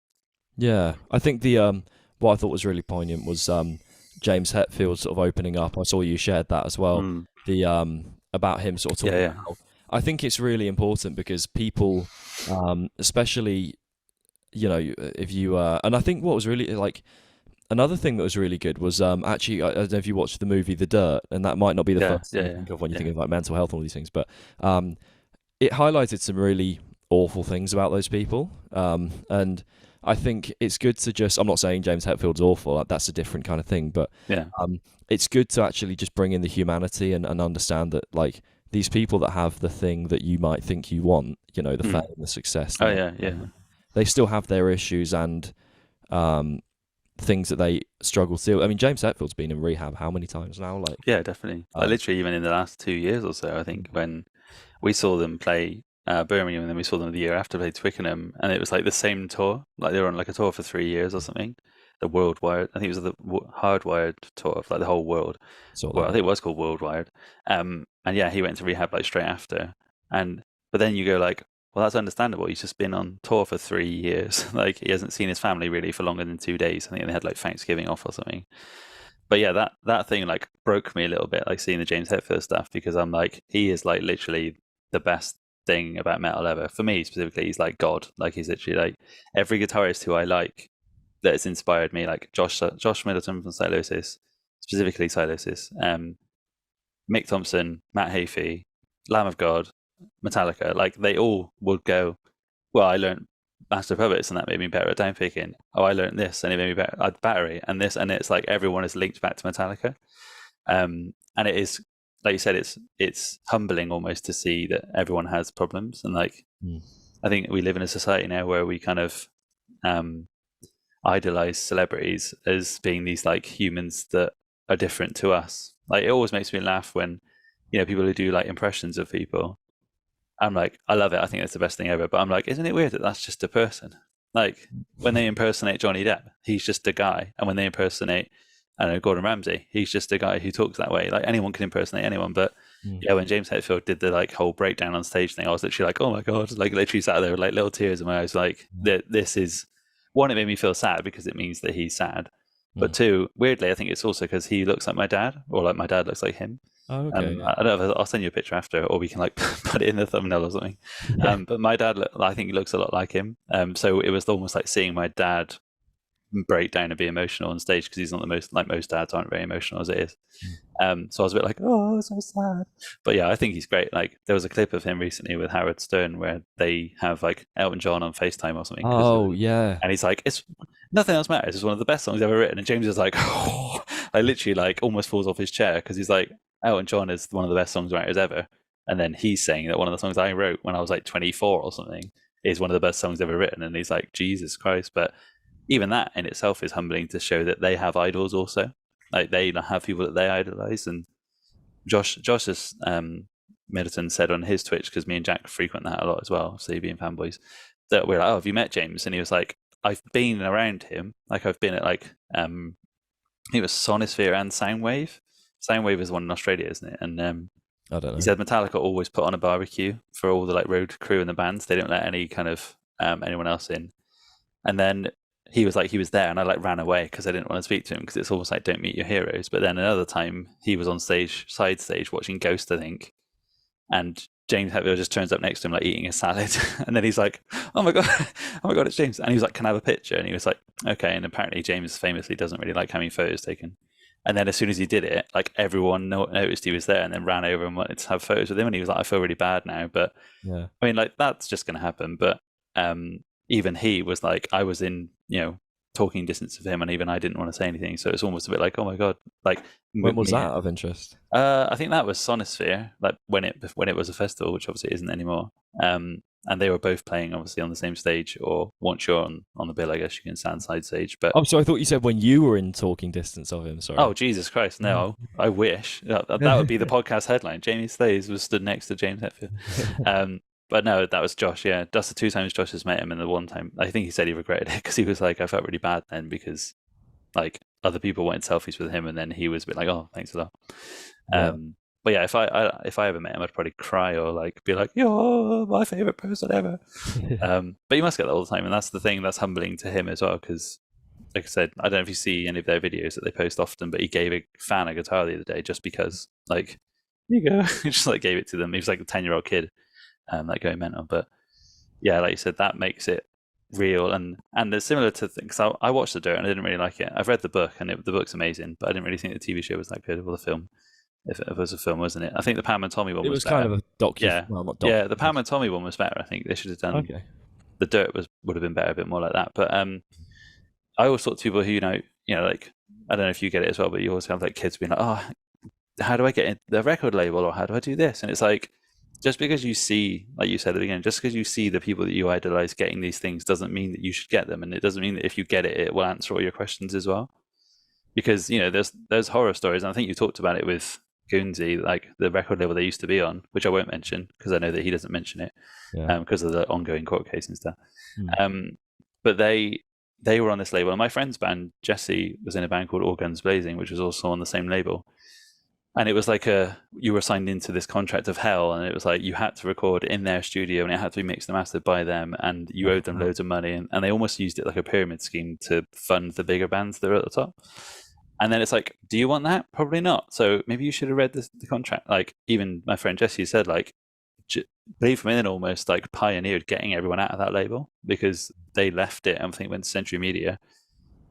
Yeah, I think the what I thought was really poignant was James Hetfield sort of opening up. I saw you shared that as well. The about him sort of talking about. I think it's really important, because people, especially, if you and I think what was really like another thing that was really good was actually, I don't know if you watched the movie The Dirt, and that might not be the first thing you think of when you think of like mental health and all these things, but it highlighted some really awful things about those people, and I think it's good to just, I'm not saying James Hetfield's awful, like, that's a different kind of thing, but it's good to actually just bring in the humanity and understand that like these people that have the thing that you might think you want, the fame, the success, they still have their issues, and things that they struggle to do. I mean, James Hetfield's been in rehab how many times now? Like, Yeah, definitely. Like literally, even in the last 2 years or so, I think when we saw them play Birmingham, and then we saw them the year after play Twickenham, and it was like the same tour. Like they were on like a tour for 3 years or something. The Worldwide, I think it was the Hardwired tour of like the whole world. Well, I think it was called Worldwide. And yeah, he went to rehab like straight after. But then you go like, well, that's understandable. He's just been on tour for 3 years. Like he hasn't seen his family really for longer than 2 days. I think they had like Thanksgiving off or something. But yeah, that thing like broke me a little bit, like seeing the James Hetfield stuff, because I'm like, he is like literally the best thing about metal ever. For me specifically, he's like God. Like he's literally like every guitarist who I like that has inspired me, like Josh Middleton from Sylosis, specifically Sylosis, Mick Thompson, Matt Hafey, Lamb of God, Metallica, like they all would go, well, I learned Master Puppets and that made me better at downpicking. Oh, I learned this and it made me better at battery and this, and it's like everyone is linked back to Metallica. And it is, like you said, it's humbling almost to see that everyone has problems. And like, I think we live in a society now where we kind of idolize celebrities as being these like humans that are different to us. Like it always makes me laugh when, you know, people who do like impressions of people. I'm like, I love it. I think it's the best thing ever. But I'm like, isn't it weird that that's just a person? Like when they impersonate Johnny Depp, he's just a guy. And when they impersonate, I don't know, Gordon Ramsay, he's just a guy who talks that way. Like anyone can impersonate anyone. But yeah, when James Hetfield did the like whole breakdown on stage thing, I was literally like, oh my God, like literally sat there with like little tears in my eyes. Like this is, one, it made me feel sad because it means that he's sad. But two, weirdly, I think it's also because he looks like my dad, or like my dad looks like him. Oh, okay. I don't know if I'll send you a picture after, or we can like put it in the thumbnail or something. But my dad, I think he looks a lot like him. So it was almost like seeing my dad break down and be emotional on stage, because he's not the most, like most dads aren't very emotional as it is. So I was a bit like, oh, so sad. But yeah, I think he's great. Like there was a clip of him recently with Howard Stern where they have like Elton John on FaceTime or something. Oh yeah. And he's like, it's nothing else matters. It's one of the best songs ever written. And James is like, oh, I literally like almost falls off his chair, because he's like, Elton John is one of the best songwriters ever. And then he's saying that one of the songs I wrote when I was like 24 or something is one of the best songs ever written. And he's like, Jesus Christ. But even that in itself is humbling to show that they have idols also. Like they have people that they idolize. And Josh's Middleton said on his Twitch, because me and Jack frequent that a lot as well, so being fanboys, that we're like, oh, have you met James? And he was like, I've been around him. Like I've been at like, I think it was Sonisphere and Soundwave. Soundwave is one in Australia, isn't it? And I don't know. He said Metallica always put on a barbecue for all the like road crew and the bands. They don't let any kind of anyone else in. And then he was there, and I like ran away because I didn't want to speak to him, because it's almost like don't meet your heroes. But then another time he was on stage, side stage, watching Ghost, I think, and James Hetfield just turns up next to him like eating a salad, and then he's like, oh my god, it's James. And he was like, can I have a picture? And he was like, okay. And apparently James famously doesn't really like having photos taken. And then as soon as he did it, like everyone noticed he was there, and then ran over and wanted to have photos with him. And he was like, I feel really bad now. But yeah, I mean, like that's just going to happen. But even he was like, I was in, talking distance of him, and even I didn't want to say anything. So it's almost a bit like, oh my god, like when was that of interest? I think that was Sonisphere, like when it was a festival, which obviously isn't anymore. And they were both playing obviously on the same stage, or once you're on the bill, I guess you can stand side stage. But so I thought you said when you were in talking distance of him. Sorry. Oh Jesus Christ! No, I wish that would be the podcast headline. Jamie Slays was stood next to James Hetfield. But no, that was Josh. Yeah, that's the 2 times Josh has met him, and the 1 time I think he said he regretted it, because he was like, I felt really bad then, because like other people wanted selfies with him, and then he was a bit like, oh, thanks a lot. Yeah. But yeah, if I ever met him, I'd probably cry or like be like, you're my favorite person ever. But you must get that all the time, and that's the thing that's humbling to him as well, because like I said, I don't know if you see any of their videos that they post often, but he gave a fan a guitar the other day just because, like, here you go, he just like gave it to them. He was like a 10-year-old kid, like going mental. But yeah, like you said, that makes it real, and it's similar to things. I watched The Dirt and I didn't really like it. I've read the book, and the book's amazing, but I didn't really think the TV show was that good, or the film. If it was a film, wasn't it? I think the Pam and Tommy one was better. Kind of a docu. Yeah, well, not docu. Yeah, the Pam and Tommy one was better. I think they should have done. Okay. The Dirt would have been better, a bit more like that. But I always talk to people who like, I don't know if you get it as well, but you always have like kids being like, oh, how do I get in the record label, or how do I do this? And it's like, just because you see, like you said at the beginning, just because you see the people that you idolize getting these things doesn't mean that you should get them, and it doesn't mean that if you get it, it will answer all your questions as well. Because there's horror stories, and I think you talked about it with Goonsy, like the record label they used to be on, which I won't mention because I know that he doesn't mention it because of the ongoing court case and stuff. But they were on this label, and my friend's band Jesse was in a band called All Guns Blazing, which was also on the same label. And it was like you were signed into this contract of hell, and it was like you had to record in their studio, and it had to be mixed and mastered by them, and you owed them loads of money, and they almost used it like a pyramid scheme to fund the bigger bands that were at the top. And then it's like, do you want that? Probably not. So maybe you should have read the contract. Like even my friend Jesse said, like, Believe from Within almost like pioneered getting everyone out of that label because they left it. I think went to Century Media,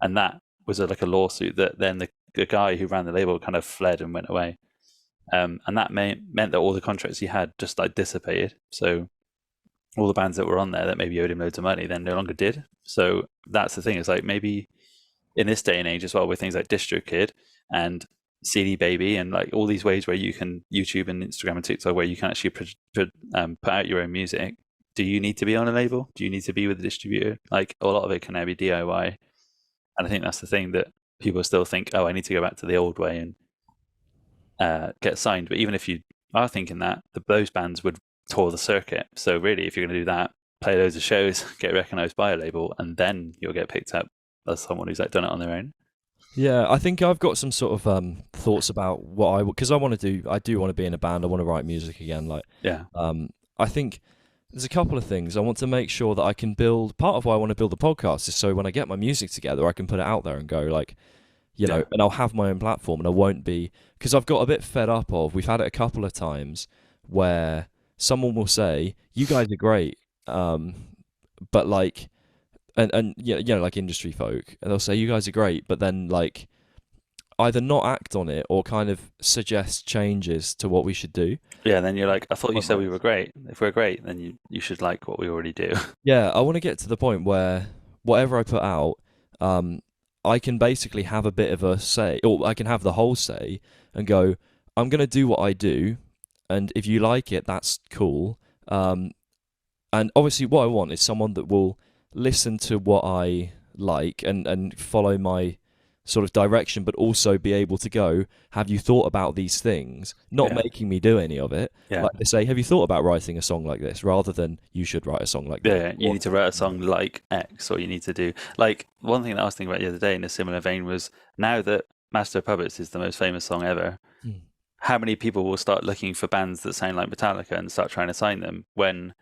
and that was like a lawsuit that then the guy who ran the label kind of fled and went away, and that meant that all the contracts he had just like dissipated. So all the bands that were on there that maybe owed him loads of money then no longer did. So that's the thing. It's like maybe in this day and age as well, with things like DistroKid and CD Baby and like all these ways where you can YouTube and Instagram and TikTok where you can actually put out your own music. Do you need to be on a label? Do you need to be with a distributor? Like a lot of it can now be DIY, and I think that's the thing that people still think, oh, I need to go back to the old way and get signed. But even if you are thinking that, those bands would tour the circuit. So really, if you're going to do that, play loads of shows, get recognized by a label, and then you'll get picked up as someone who's like done it on their own. Yeah, I think I've got some sort of thoughts about what because I do want to be in a band. I want to write music again. Like, I think there's a couple of things. I want to make sure that I can build. Part of why I want to build the podcast is so when I get my music together, I can put it out there and go like, you know, and I'll have my own platform, and I won't be, because I've got a bit fed up of. We've had it a couple of times where someone will say, "You guys are great," but like. And you know, like industry folk, and they'll say you guys are great, but then like either not act on it or kind of suggest changes to what we should do. Yeah, then you're like, I thought you said we were great. If we're great, then you should like what we already do. Yeah, I want to get to the point where whatever I put out, I can basically have a bit of a say, or I can have the whole say and go, I'm going to do what I do, and if you like it, that's cool. And obviously what I want is someone that will listen to what I like and follow my sort of direction, but also be able to go, have you thought about these things? Not making me do any of it. Like they say, have you thought about writing a song like this? Rather than you should write a song like that. Yeah, you need to write a song like X, or you need to do like one thing that I was thinking about the other day in a similar vein was now that Master of Puppets is the most famous song ever, how many people will start looking for bands that sound like Metallica and start trying to sign them when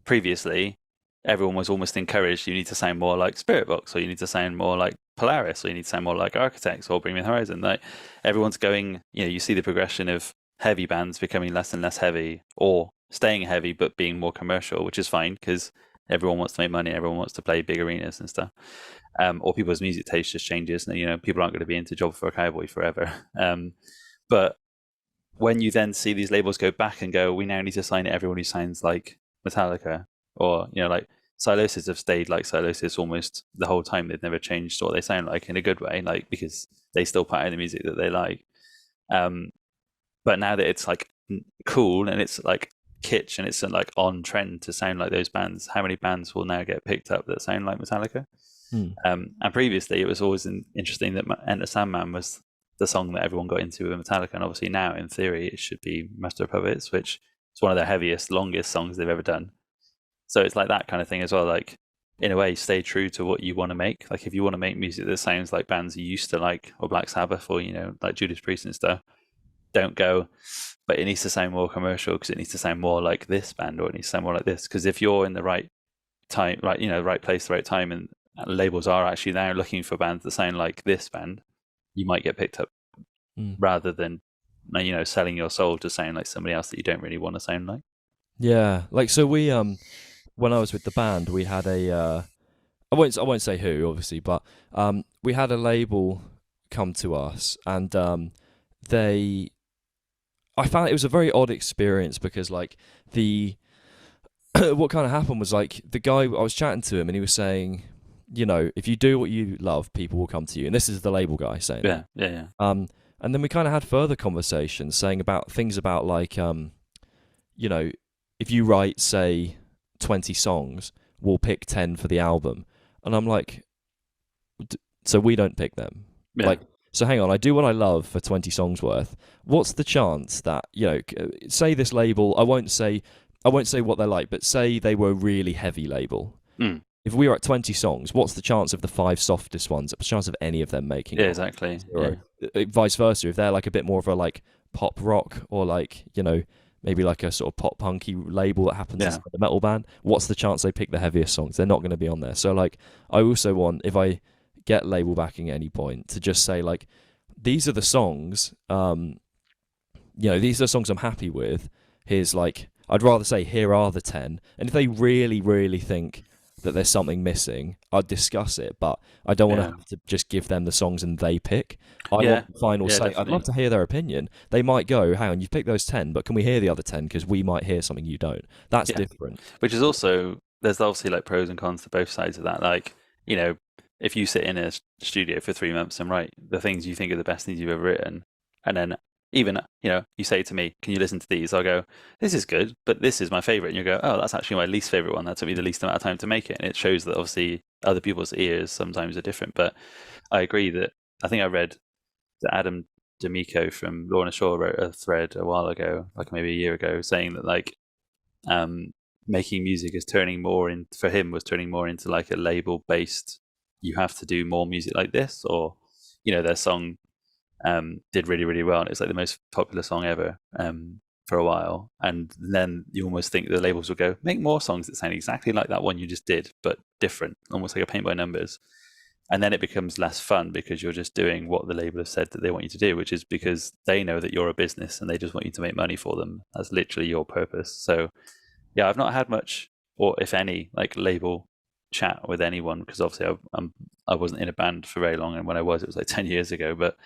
previously everyone was almost encouraged, you need to sound more like Spiritbox, or you need to sound more like Polaris, or you need to sound more like Architects or Bring Me the Horizon. Like everyone's going, you see the progression of heavy bands becoming less and less heavy, or staying heavy but being more commercial, which is fine because everyone wants to make money, everyone wants to play big arenas and stuff. Or people's music taste just changes, and people aren't going to be into Job for a Cowboy forever. But when you then see these labels go back and go, we now need to sign everyone who sounds like Metallica, or like Silosis have stayed like Silosis almost the whole time. They've never changed what they sound like in a good way, like because they still put out the music that they like. But now that it's like cool and it's like kitsch and it's like on trend to sound like those bands, how many bands will now get picked up that sound like Metallica? And previously it was always interesting that Enter Sandman was the song that everyone got into with Metallica, and obviously now in theory it should be Master of Puppets, which is one of their heaviest, longest songs they've ever done. So it's like that kind of thing as well. Like in a way, stay true to what you want to make. Like if you want to make music that sounds like bands you used to like, or Black Sabbath, or like Judas Priest and stuff, don't go, but it needs to sound more commercial because it needs to sound more like this band, or it needs to sound more like this. Because if you're in the right time, right, right place, the right time, and labels are actually now looking for bands that sound like this band, you might get picked up rather than selling your soul to sound like somebody else that you don't really want to sound like. Yeah, like so we when I was with the band, we had a I won't say who obviously, but we had a label come to us, and I found it was a very odd experience because like what kind of happened was like the guy, I was chatting to him and he was saying, if you do what you love, people will come to you, and this is the label guy saying yeah. And then we kind of had further conversations saying about things about like if you write, say, 20 songs, we'll pick 10 for the album. And I'm like, so we don't pick them. Yeah. Like, so hang on, I do what I love for 20 songs worth. What's the chance that, say this label, I won't say what they're like, but say they were a really heavy label. Mm. If we were at 20 songs, what's the chance of the 5 softest ones? What's the chance of any of them making it? Yeah, exactly. Yeah. Vice versa, if they're like a bit more of a like pop rock or like, maybe like a sort of pop punky label that happens as a metal band, what's the chance they pick the heaviest songs? They're not going to be on there. So like, I also want, if I get label backing at any point, to just say like, these are the songs, these are the songs I'm happy with. Here's like, I'd rather say, here are the 10. And if they really, really think that there's something missing, I'd discuss it, but I don't want to have to just give them the songs and they pick. I want the final say. Definitely. I'd love to hear their opinion. They might go, hang on, you've picked those 10, but can we hear the other 10? Because we might hear something you don't. That's different. Which is also, there's obviously like pros and cons to both sides of that. Like, if you sit in a studio for 3 months and write the things you think are the best things you've ever written, and then even, you say to me, can you listen to these? I'll go, this is good, but this is my favorite. And you go, oh, that's actually my least favorite one. That took me the least amount of time to make it. And it shows that obviously other people's ears sometimes are different. But I agree that, I think I read that Adam D'Amico from Lorna Shaw wrote a thread a while ago, like maybe a year ago, saying that like making music is turning more into like a label based, you have to do more music like this, or, their song did really, really well, and it's like the most popular song ever for a while, and then you almost think the labels will go, make more songs that sound exactly like that one you just did but different, almost like a paint by numbers, and then it becomes less fun because you're just doing what the label has said that they want you to do, which is because they know that you're a business and they just want you to make money for them. That's literally your purpose. So I've not had much, or if any, like label chat with anyone, because obviously I wasn't in a band for very long, and when I was, it was like 10 years ago. But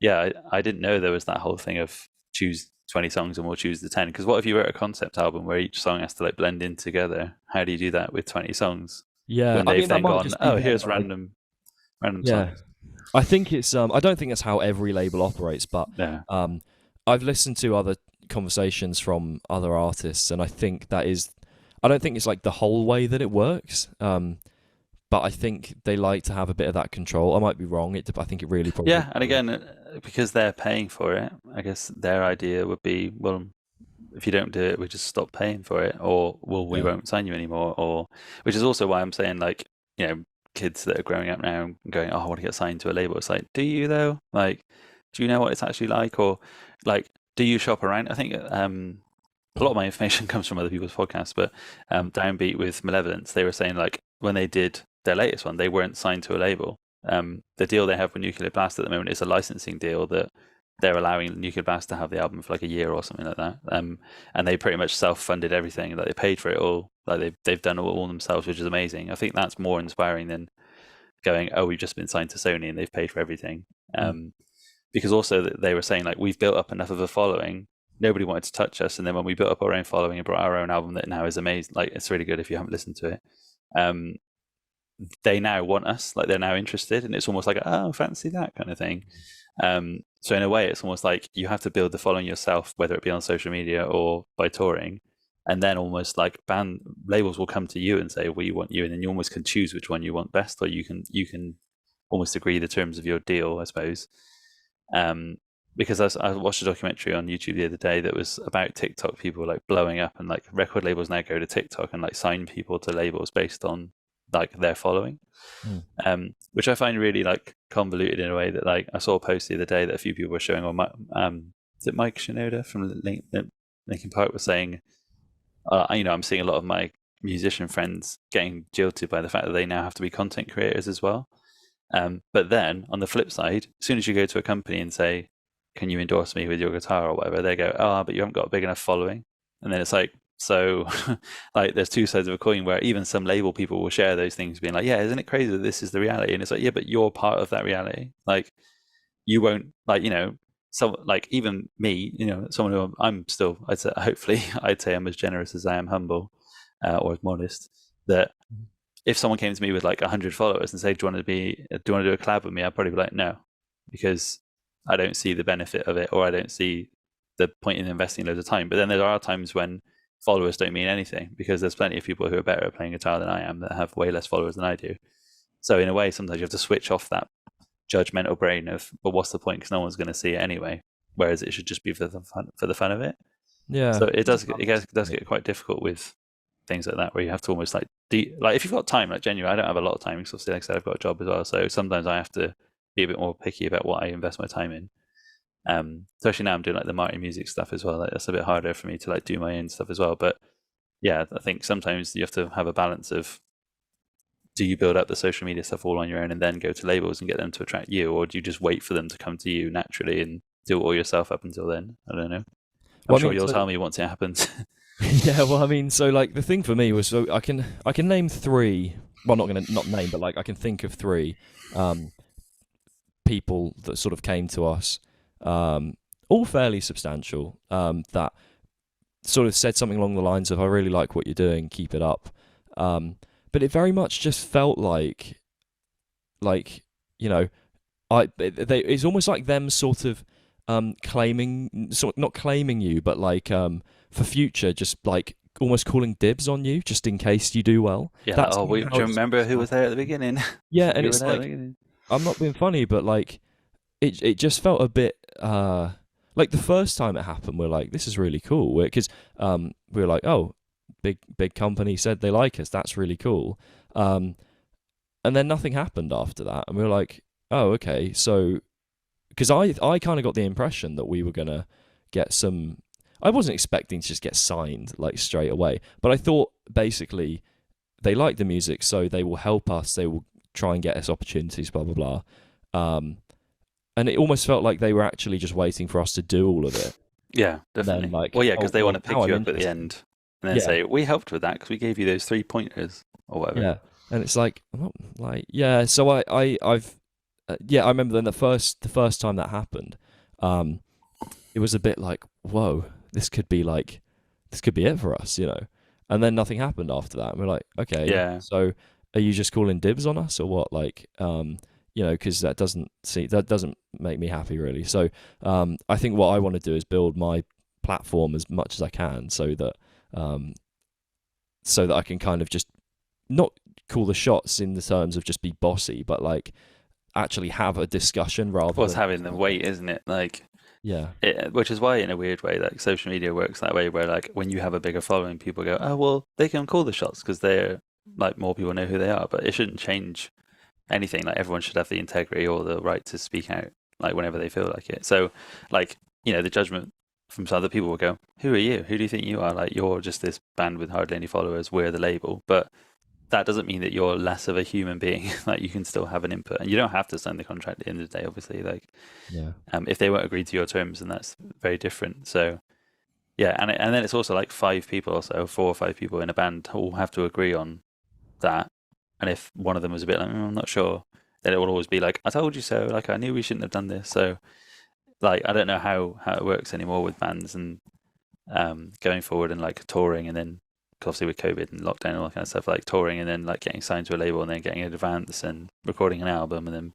I didn't know there was that whole thing of choose 20 songs and we'll choose the 10. Because what if you wrote a concept album where each song has to like blend in together? How do you do that with 20 songs? Yeah, when they've then gone, here's random songs. I think it's I don't think that's how every label operates, but I've listened to other conversations from other artists, and I think I don't think it's like the whole way that it works. But I think they like to have a bit of that control. I might be wrong. I think it really probably... Yeah, and again, because they're paying for it, I guess their idea would be, well, if you don't do it, we just stop paying for it, or, well, we won't sign you anymore, or... Which is also why I'm saying, like, kids that are growing up now and going, oh, I want to get signed to a label. It's like, do you, though? Like, do you know what it's actually like? Or, like, do you shop around? I think a lot of my information comes from other people's podcasts, but Downbeat with Malevolence, they were saying, like, when they did their latest one, they weren't signed to a label. The deal they have with Nuclear Blast at the moment is a licensing deal that they're allowing Nuclear Blast to have the album for like a year or something like that. And they pretty much self-funded everything. Like, they paid for it all. Like, they've done it all themselves, which is amazing. I think that's more inspiring than going, oh, we've just been signed to Sony and they've paid for everything. Because also they were saying, like, we've built up enough of a following. Nobody wanted to touch us, and then when we built up our own following and brought our own album that now is amazing, like, it's really good if you haven't listened to it. They now want us, like, they're now interested, and it's almost like, oh, fancy that kind of thing. So in a way, it's almost like you have to build the following yourself, whether it be on social media or by touring, and then almost like band labels will come to you and say, we want you, and then you almost can choose which one you want best, or you can almost agree the terms of your deal, I suppose. Because I watched a documentary on YouTube the other day that was about TikTok people like blowing up, and like record labels now go to TikTok and like sign people to labels based on like their following, which I find really like convoluted in a way that, like, I saw a post the other day that a few people were showing on is it Mike Shinoda from Linkin Park was saying, I'm seeing a lot of my musician friends getting jilted by the fact that they now have to be content creators as well. But then on the flip side, as soon as you go to a company and say, can you endorse me with your guitar or whatever, they go, oh, but you haven't got a big enough following. And then it's like, so like, there's two sides of a coin, where even some label people will share those things being like, yeah, isn't it crazy that this is the reality? And it's like, yeah, but you're part of that reality. Like, you won't, like, some, like, even me, someone who I'm still, I'd say, hopefully I'd say I'm as generous as I am humble, or as modest, that if someone came to me with like 100 followers and said, do you want to do a collab with me? I'd probably be like, no, because I don't see the benefit of it, or I don't see the point in investing loads of time. But then there are times when followers don't mean anything, because there's plenty of people who are better at playing guitar than I am that have way less followers than I do. So in a way, sometimes you have to switch off that judgmental brain of, but what's the point, because no one's going to see it anyway, whereas it should just be for the fun of it. Yeah. So it does get quite difficult with things like that, where you have to almost like if you've got time, like genuinely, I don't have a lot of time, because like I said, I've got a job as well, so sometimes I have to be a bit more picky about what I invest my time in. Especially now I'm doing like the Martin music stuff as well. Like, that's a bit harder for me to like do my own stuff as well. But yeah, I think sometimes you have to have a balance of, do you build up the social media stuff all on your own and then go to labels and get them to attract you, or do you just wait for them to come to you naturally and do it all yourself up until then? I don't know. I'm sure you'll tell me once it happens. Yeah, well, I mean, so like the thing for me was, so I can name three. Well, not name, but like I can think of three people that sort of came to us, all fairly substantial, that sort of said something along the lines of, "I really like what you're doing, keep it up." But it very much just felt like you know, it's almost like them sort of claiming, not claiming you, but like for future, just like almost calling dibs on you, just in case you do well. Yeah. Do you remember who was there at the beginning? Yeah, and it's like, I'm not being funny, but like it just felt a bit like the first time it happened, we're like, this is really cool, because we were like, oh, big company said they like us, that's really cool, and then nothing happened after that, and we were like, oh, okay. So because I kind of got the impression that we were gonna get some. I wasn't expecting to just get signed like straight away, but I thought basically they like the music, so they will help us. They will try and get us opportunities, blah blah blah. And it almost felt like they were actually just waiting for us to do all of it. Yeah, definitely. Like, well, yeah, because they want to pick you up at the end and then say, we helped with that because we gave you those 3 pointers or whatever. Yeah, and it's like, yeah. So I've I remember then the first time that happened, it was a bit like, whoa, this could be it for us, you know. And then nothing happened after that. And we're like, okay, yeah. So are you just calling dibs on us or what? Like, you know, because that doesn't make me happy really. So I think what I want to do is build my platform as much as I can, so that I can kind of just not call the shots in the terms of just be bossy, but like actually have a discussion rather than having the weight, isn't it? Like, yeah, which is why in a weird way, like social media works that way, where like when you have a bigger following, people go, oh well, they can call the shots because they're like, more people know who they are. But it shouldn't change anything. Like, everyone should have the integrity or the right to speak out like whenever they feel like it. So like, you know, the judgment from some other people will go, who are you? Who do you think you are? Like, you're just this band with hardly any followers, we're the label. But that doesn't mean that you're less of a human being. Like, you can still have an input, and you don't have to sign the contract at the end of the day, obviously. Like, yeah, if they won't agree to your terms, then that's very different. So yeah, and then it's also like 5 people or so, 4 or 5 people in a band all have to agree on that. And if one of them was a bit like, I'm not sure, then it will always be like, I told you so. Like, I knew we shouldn't have done this. So like, I don't know how it works anymore with bands and going forward and like touring, and then obviously with COVID and lockdown and all that kind of stuff, like touring and then like getting signed to a label and then getting an advance and recording an album and then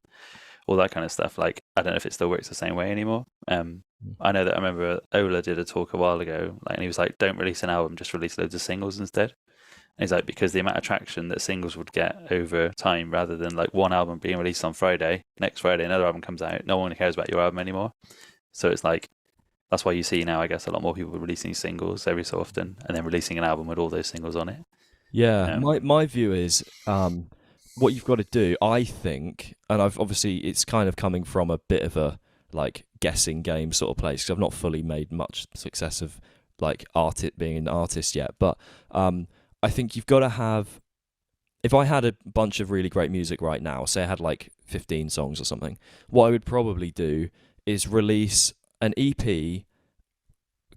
all that kind of stuff. Like, I don't know if it still works the same way anymore. I know that I remember Ola did a talk a while ago, like, and he was like, don't release an album, just release loads of singles instead. And he's like, because the amount of traction that singles would get over time, rather than like one album being released on Friday, next Friday another album comes out, no one cares about your album anymore. So it's like, that's why you see now, I guess, a lot more people releasing singles every so often and then releasing an album with all those singles on it. Yeah, my view is what you've got to do, I think, and I've obviously, it's kind of coming from a bit of a like guessing game sort of place, because I've not fully made much success of like being an artist yet, but I think you've got to have, if I had a bunch of really great music right now, say I had like 15 songs or something, what I would probably do is release an EP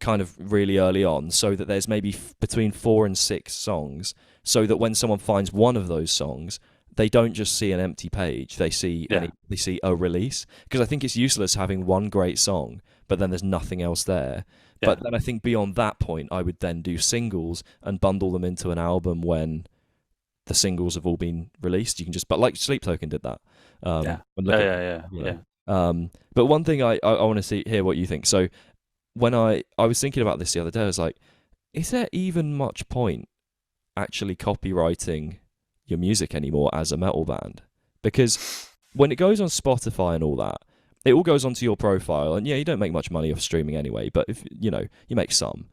kind of really early on, so that there's maybe between 4 and 6 songs, so that when someone finds one of those songs, they don't just see an empty page, they see they see a release. Because I think it's useless having one great song but then there's nothing else there. Yeah. But then I think beyond that point, I would then do singles and bundle them into an album when the singles have all been released. You can just, but like Sleep Token did that. Yeah. But one thing I want to hear what you think. So when I was thinking about this the other day, I was like, is there even much point actually copywriting your music anymore as a metal band? Because when it goes on Spotify and all that, it all goes onto your profile, and yeah, you don't make much money off streaming anyway, but if you make some.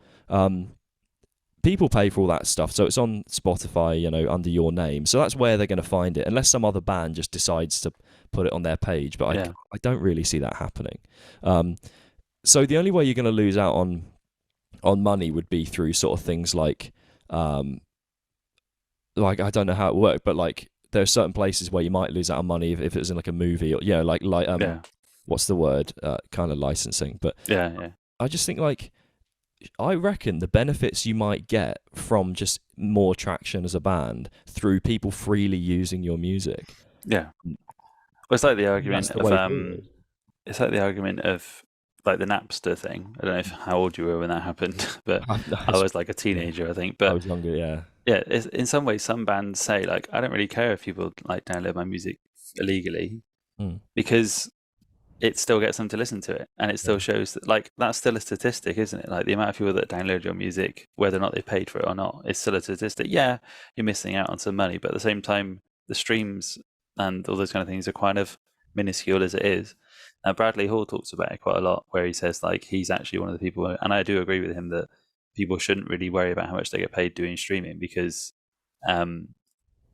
People pay for all that stuff, so it's on Spotify, under your name. So that's where they're going to find it, unless some other band just decides to put it on their page. But I don't really see that happening. So the only way you're going to lose out on money would be through sort of things like I don't know how it worked, but like there are certain places where you might lose out on money if it was in like a movie, or what's the word? Kind of licensing. But I just think I reckon the benefits you might get from just more traction as a band through people freely using your music. Yeah. Well, it's like the argument of like the Napster thing. I don't know how old you were when that happened, but I was like a teenager, I think. But I was younger, yeah. Yeah, in some ways, some bands say like, I don't really care if people like download my music illegally, because it still gets them to listen to it, and it still shows that like that's still a statistic, isn't it? Like the amount of people that download your music, whether or not they paid for it or not, it's still a statistic. Yeah, you're missing out on some money, but at the same time, the streams and all those kind of things are kind of minuscule as it is. Bradley Hall talks about it quite a lot, where he says like he's actually one of the people, and I do agree with him that people shouldn't really worry about how much they get paid doing streaming, because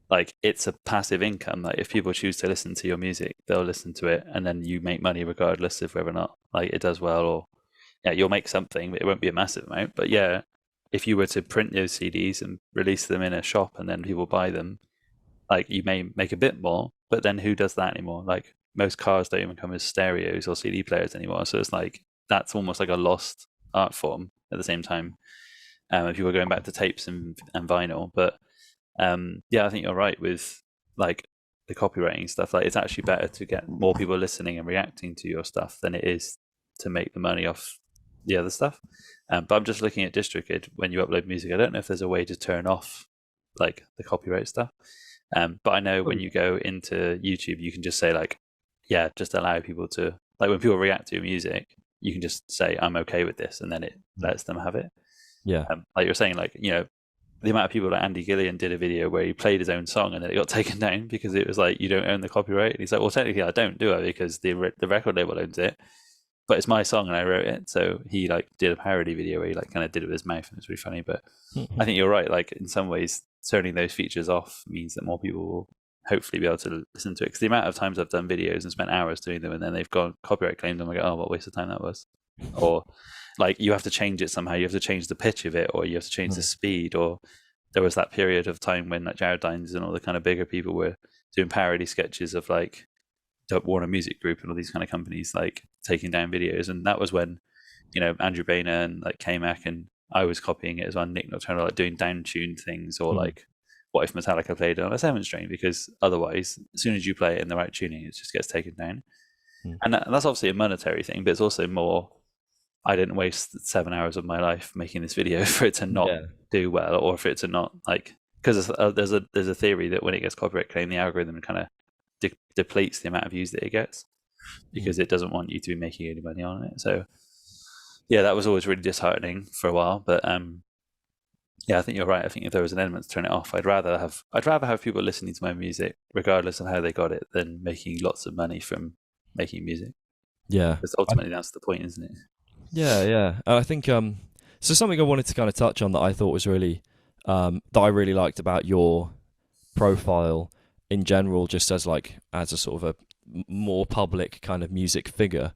like it's a passive income. Like if people choose to listen to your music, they'll listen to it, and then you make money regardless of whether or not like it does well, or you'll make something, but it won't be a massive amount. But yeah, if you were to print those CDs and release them in a shop and then people buy them, like you may make a bit more, but then who does that anymore? Like most cars don't even come as stereos or CD players anymore, so it's like that's almost like a lost art form at the same time. If you were going back to tapes and vinyl, but I think you're right with like the copywriting stuff. Like it's actually better to get more people listening and reacting to your stuff than it is to make the money off the other stuff. But I'm just looking at DistroKid when you upload music. I don't know if there's a way to turn off like the copyright stuff. But I know when you go into YouTube, you can just say like, just allow people to, like when people react to your music, you can just say, I'm okay with this, and then it lets them have it. Yeah. Like you're saying, like, the amount of people like Andy Gillian did a video where he played his own song and then it got taken down because it was like, you don't own the copyright. And he's like, well, technically I don't do it because the record label owns it, but it's my song and I wrote it. So he like did a parody video where he like kind of did it with his mouth, and it's really funny. But I think you're right. Like in some ways, turning those features off means that more people will hopefully be able to listen to it. Because the amount of times I've done videos and spent hours doing them and then they've gone copyright claimed, and I go, oh, what a waste of time that was. Or like you have to change it somehow. You have to change the pitch of it, or you have to change the speed. Or there was that period of time when like Jared Dines and all the kind of bigger people were doing parody sketches of like Warner Music Group and all these kind of companies like taking down videos. And that was when, Andrew Boehner and like K-Mac and I was copying it as well. Nick Nocturnal, like doing down-tuned things, or like what if Metallica played it on a 7-string, because otherwise as soon as you play it in the right tuning, it just gets taken down. And that's obviously a monetary thing, but it's also more, I didn't waste 7 hours of my life making this video for it to not do well, or for it to not like, because there's a theory that when it gets copyright claimed, the algorithm kind of depletes the amount of views that it gets, because it doesn't want you to be making any money on it. So that was always really disheartening for a while. But I think you're right. I think if there was an element to turn it off, I'd rather have people listening to my music regardless of how they got it than making lots of money from making music. Yeah, because ultimately that's the point, isn't it? Yeah. I think so. Something I wanted to kind of touch on that I thought was really that I really liked about your profile in general, just as a sort of a more public kind of music figure,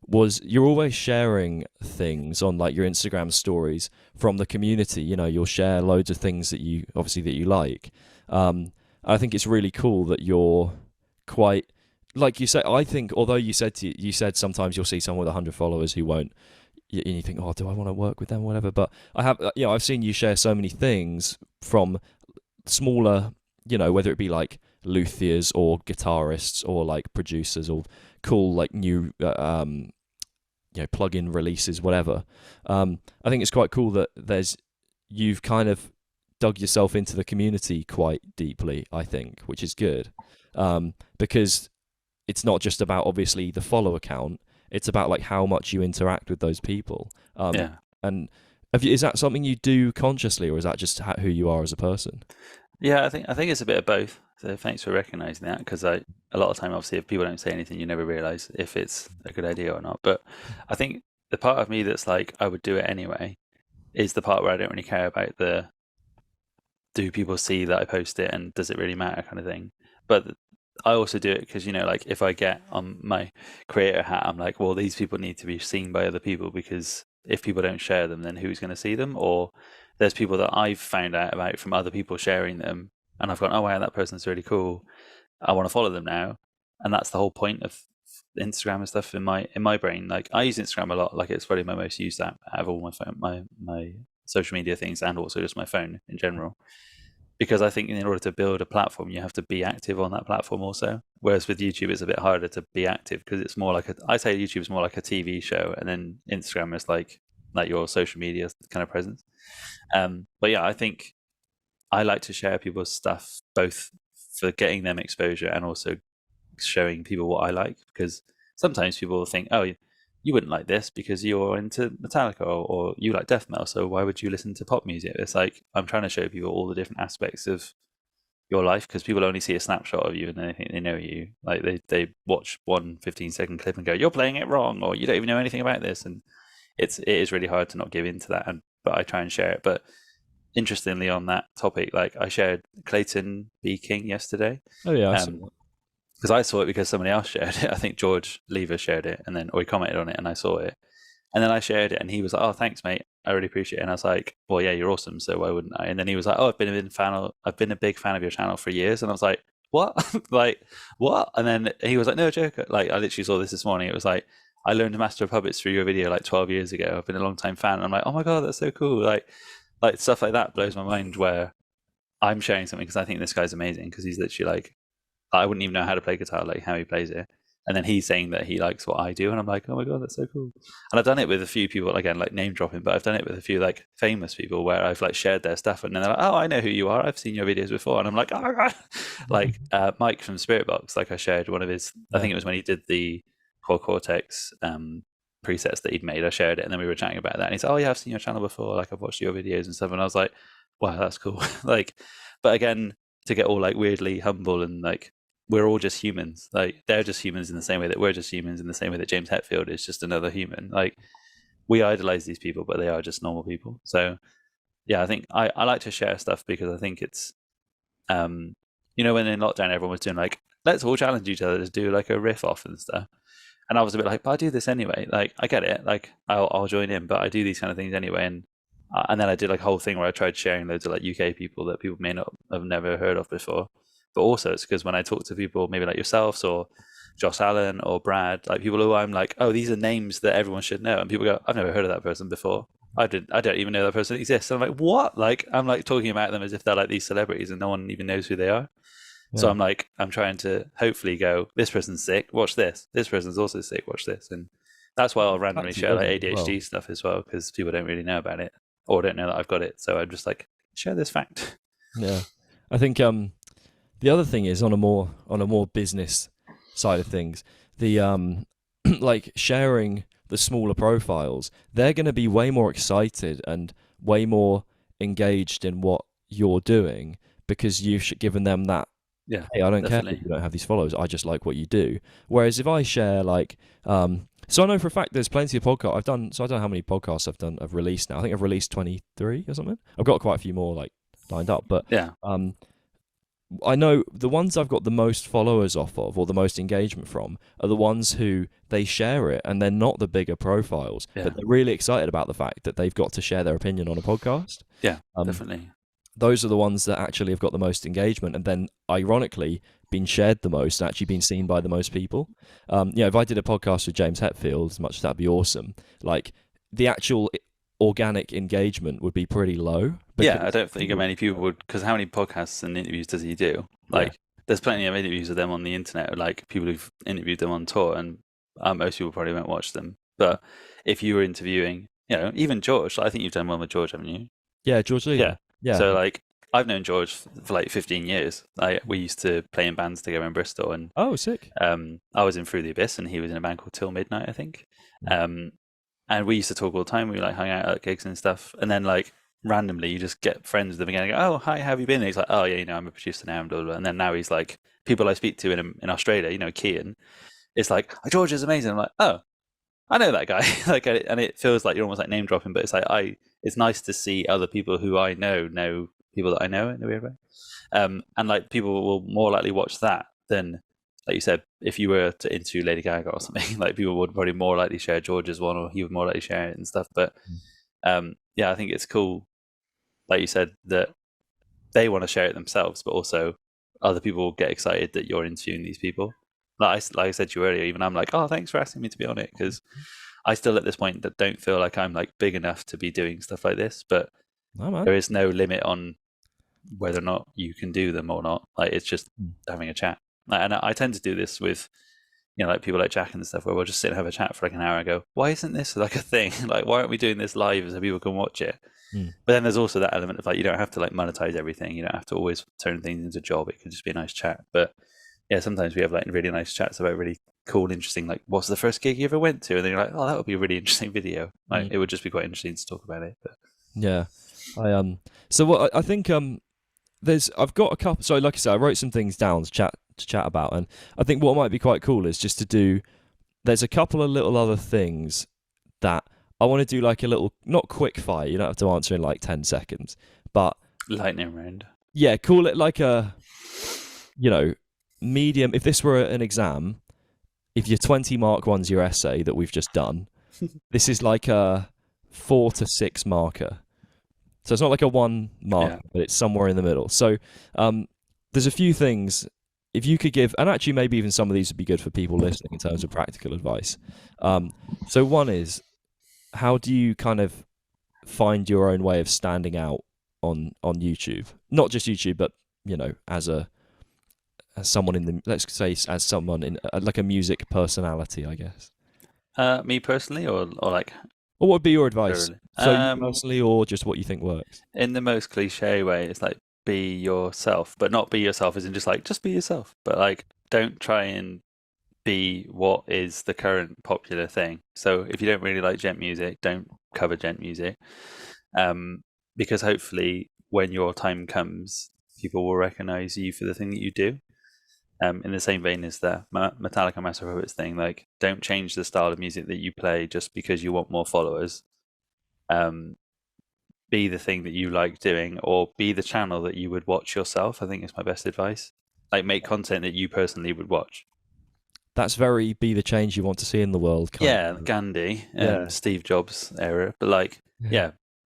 was you're always sharing things on like your Instagram stories from the community. You'll share loads of things that you like. I think it's really cool that you're quite, like you said, I think, although you said sometimes you'll see someone with 100 followers who won't, and you think, oh, do I want to work with them or whatever? But I've seen you share so many things from smaller, whether it be like luthiers or guitarists or like producers or cool like new plug-in releases, whatever. I think it's quite cool that you've kind of dug yourself into the community quite deeply, I think, which is good, because it's not just about obviously the follow account, it's about like how much you interact with those people. And Is that something you do consciously, or is that just who you are as a person? Yeah, I think it's a bit of both. So thanks for recognizing that, because a lot of time, obviously, if people don't say anything, you never realize if it's a good idea or not. But I think the part of me that's like, I would do it anyway, is the part where I don't really care about the do people see that I post it and does it really matter kind of thing. But I also do it because, like if I get on my creator hat, I'm like, well, these people need to be seen by other people, because if people don't share them, then who's going to see them? Or there's people that I've found out about from other people sharing them, and I've gone, oh wow, that person's really cool. I want to follow them now. And that's the whole point of Instagram and stuff in my brain. Like I use Instagram a lot. Like it's probably my most used app out of all my phone, my social media things, and also just my phone in general. Because I think in order to build a platform, you have to be active on that platform also. Whereas with YouTube, it's a bit harder to be active because it's more like I say YouTube is more like a TV show, and then Instagram is like your social media kind of presence. But yeah, I think I like to share people's stuff both for getting them exposure and also showing people what I like, because sometimes people will think, oh, you wouldn't like this because you're into Metallica, or you like death metal, so why would you listen to pop music? It's like I'm trying to show people all the different aspects of your life, because people only see a snapshot of you and they think they know you. Like they watch one 15-second clip and go, you're playing it wrong, or you don't even know anything about this. And it is really hard to not give in to that, but I try and share it. But interestingly, on that topic, like I shared Clayton B. King yesterday. Oh yeah, because I saw it because somebody else shared it. I think George Lever shared it, or he commented on it, and I saw it. And then I shared it, and he was like, oh, thanks, mate. I really appreciate it. And I was like, well, yeah, you're awesome, so why wouldn't I? And then he was like, oh, I've been a big fan of your channel for years. And I was like, what? Like, what? And then he was like, no, joke. Like, I literally saw this morning. It was like, I learned to master puppets through your video like 12 years ago. I've been a long time fan. And I'm like, oh my God, that's so cool. Like stuff like that blows my mind, where I'm sharing something because I think this guy's amazing, because he's literally like, I wouldn't even know how to play guitar, like how he plays it. And then he's saying that he likes what I do, and I'm like, oh my God, that's so cool. And I've done it with a few people, again, like name dropping, but I've done it with a few like famous people where I've like shared their stuff, and then they're like, oh, I know who you are. I've seen your videos before. And I'm like, oh, like Mike from Spirit Box, like I shared one of his, I think it was when he did the Core Cortex presets that he'd made. I shared it, and then we were chatting about that. And he's like, oh yeah, I've seen your channel before. Like I've watched your videos and stuff. And I was like, wow, that's cool. Like, but again, to get all like weirdly humble and like, we're all just humans. Like they're just humans in the same way that we're just humans, in the same way that James Hetfield is just another human. Like we idolize these people, but they are just normal people. So yeah, I think I like to share stuff because I think it's, when in lockdown everyone was doing like, let's all challenge each other to do like a riff off and stuff. And I was a bit like, but I do this anyway. Like I get it. Like I'll join in, but I do these kind of things anyway. And then I did like a whole thing where I tried sharing loads of like UK people that people may not have never heard of before. But also it's because when I talk to people, maybe like yourselves or Josh Allen or Brad, like people who I'm like, oh, these are names that everyone should know. And people go, I've never heard of that person before. I don't even know that person exists. And I'm like, what? Like, I'm like talking about them as if they're like these celebrities and no one even knows who they are. Yeah. So I'm trying to hopefully go, this person's sick, watch this. This person's also sick, watch this. And that's why I'll randomly share like ADHD stuff as well, because people don't really know about it or don't know that I've got it. So I'm just like, share this fact. Yeah. I think the other thing is on a more business side of things, the like sharing the smaller profiles, they're going to be way more excited and way more engaged in what you're doing because you've given them that. Yeah, hey, I don't care if you don't have these followers. I just like what you do. Whereas if I share like, so I know for a fact there's plenty of podcasts I've done. So I don't know how many podcasts I've released now. I think I've released 23 or something. I've got quite a few more like lined up, but yeah. I know the ones I've got the most followers off of or the most engagement from are the ones who they share it and they're not the bigger profiles, but they're really excited about the fact that they've got to share their opinion on a podcast. Yeah, definitely. Those are the ones that actually have got the most engagement and then ironically been shared the most and actually been seen by the most people. If I did a podcast with James Hetfield, as much as that'd be awesome, like the actual organic engagement would be pretty low. Yeah, I don't think many people would, because how many podcasts and interviews does he do? Like, there's plenty of interviews of them on the internet, like people who've interviewed them on tour, and most people probably won't watch them. But if you were interviewing, even George, I think you've done one with George, haven't you? Yeah, George Lee. Yeah. So like, I've known George for like 15 years. We used to play in bands together in Bristol, and sick. I was in Through the Abyss, and he was in a band called Till Midnight, I think. And we used to talk all the time. We like hung out at gigs and stuff. And then like randomly, you just get friends with them again. And go, oh, hi, how have you been? And he's like, oh yeah, I'm a producer now. And blah, blah, blah. And then now he's like, people I speak to in Australia, Kian, it's like, oh, George is amazing. I'm like, oh, I know that guy. Like, and it feels like you're almost like name dropping, but it's like it's nice to see other people who I know people that I know in a weird way. And like people will more likely watch that than, like you said, if you were to interview Lady Gaga or something, like people would probably more likely share George's one, or he would more likely share it and stuff. But yeah, I think it's cool, like you said, that they want to share it themselves, but also other people will get excited that you're interviewing these people. Like I said to you earlier, even I'm like, oh, thanks for asking me to be on it, because I still at this point that don't feel like I'm like big enough to be doing stuff like this, but there is no limit on whether or not you can do them or not. Like it's just having a chat. And I tend to do this with, like people like Jack and stuff, where we'll just sit and have a chat for like an hour and go, why isn't this like a thing? Like, why aren't we doing this live so people can watch it? But then there's also that element of like, you don't have to like monetize everything. You don't have to always turn things into a job. It can just be a nice chat. But yeah, sometimes we have like really nice chats about really cool, interesting, like what's the first gig you ever went to? And then you're like, oh, that would be a really interesting video. Like it would just be quite interesting to talk about it. But yeah, so what I think I've got a couple. So like I said, I wrote some things down to chat about, and I think what might be quite cool is just to do. There's a couple of little other things that I want to do, like a little, not quick fire. You don't have to answer in like 10 seconds, but lightning round. Yeah, call it like a, medium. If this were an exam, if your 20 mark one's your essay that we've just done, this is like a 4 to 6 marker. So it's not like a 1 mark, but it's somewhere in the middle. So there's a few things, if you could give, and actually maybe even some of these would be good for people listening in terms of practical advice. So one is, how do you kind of find your own way of standing out on YouTube? Not just YouTube, but, as someone in the, let's say as someone in like a music personality, I guess. Me personally, or like... Or what would be your advice? So you personally, or just what you think works? In the most cliche way, it's like, be yourself, but not be yourself as in just be yourself. But like, don't try and be what is the current popular thing. So if you don't really like gent music, don't cover gent music. Because hopefully when your time comes, people will recognize you for the thing that you do. In the same vein as the Metallica Master of Puppets thing, like, don't change the style of music that you play just because you want more followers. Be the thing that you like doing, or be the channel that you would watch yourself. I think is my best advice. Like, make content that you personally would watch. That's very be the change you want to see in the world. Yeah, Gandhi, Steve Jobs era. But like,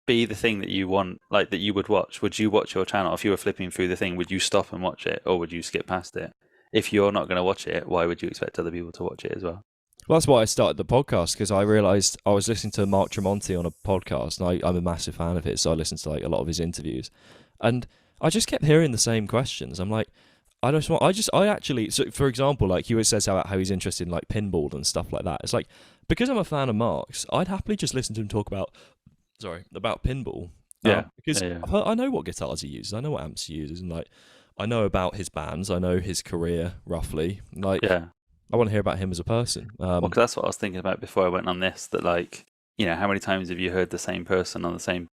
be the thing that you want, like that you would watch. Would you watch your channel? If you were flipping through the thing, would you stop and watch it, or would you skip past it? If you're not going to watch it, why would you expect other people to watch it as well? Well, that's why I started the podcast, because I realised I was listening to Mark Tremonti on a podcast, and I'm a massive fan of his, so I listened to like a lot of his interviews, and I just kept hearing the same questions. I'm like, I actually, so for example, like he always says how he's interested in like pinball and stuff like that. It's like, because I'm a fan of Mark's, I'd happily just listen to him talk about pinball. Because I know what guitars he uses, I know what amps he uses, and like, I know about his bands, I know his career roughly. Like, I want to hear about him as a person. Well, because that's what I was thinking about before I went on this. That like, how many times have you heard the same person on the same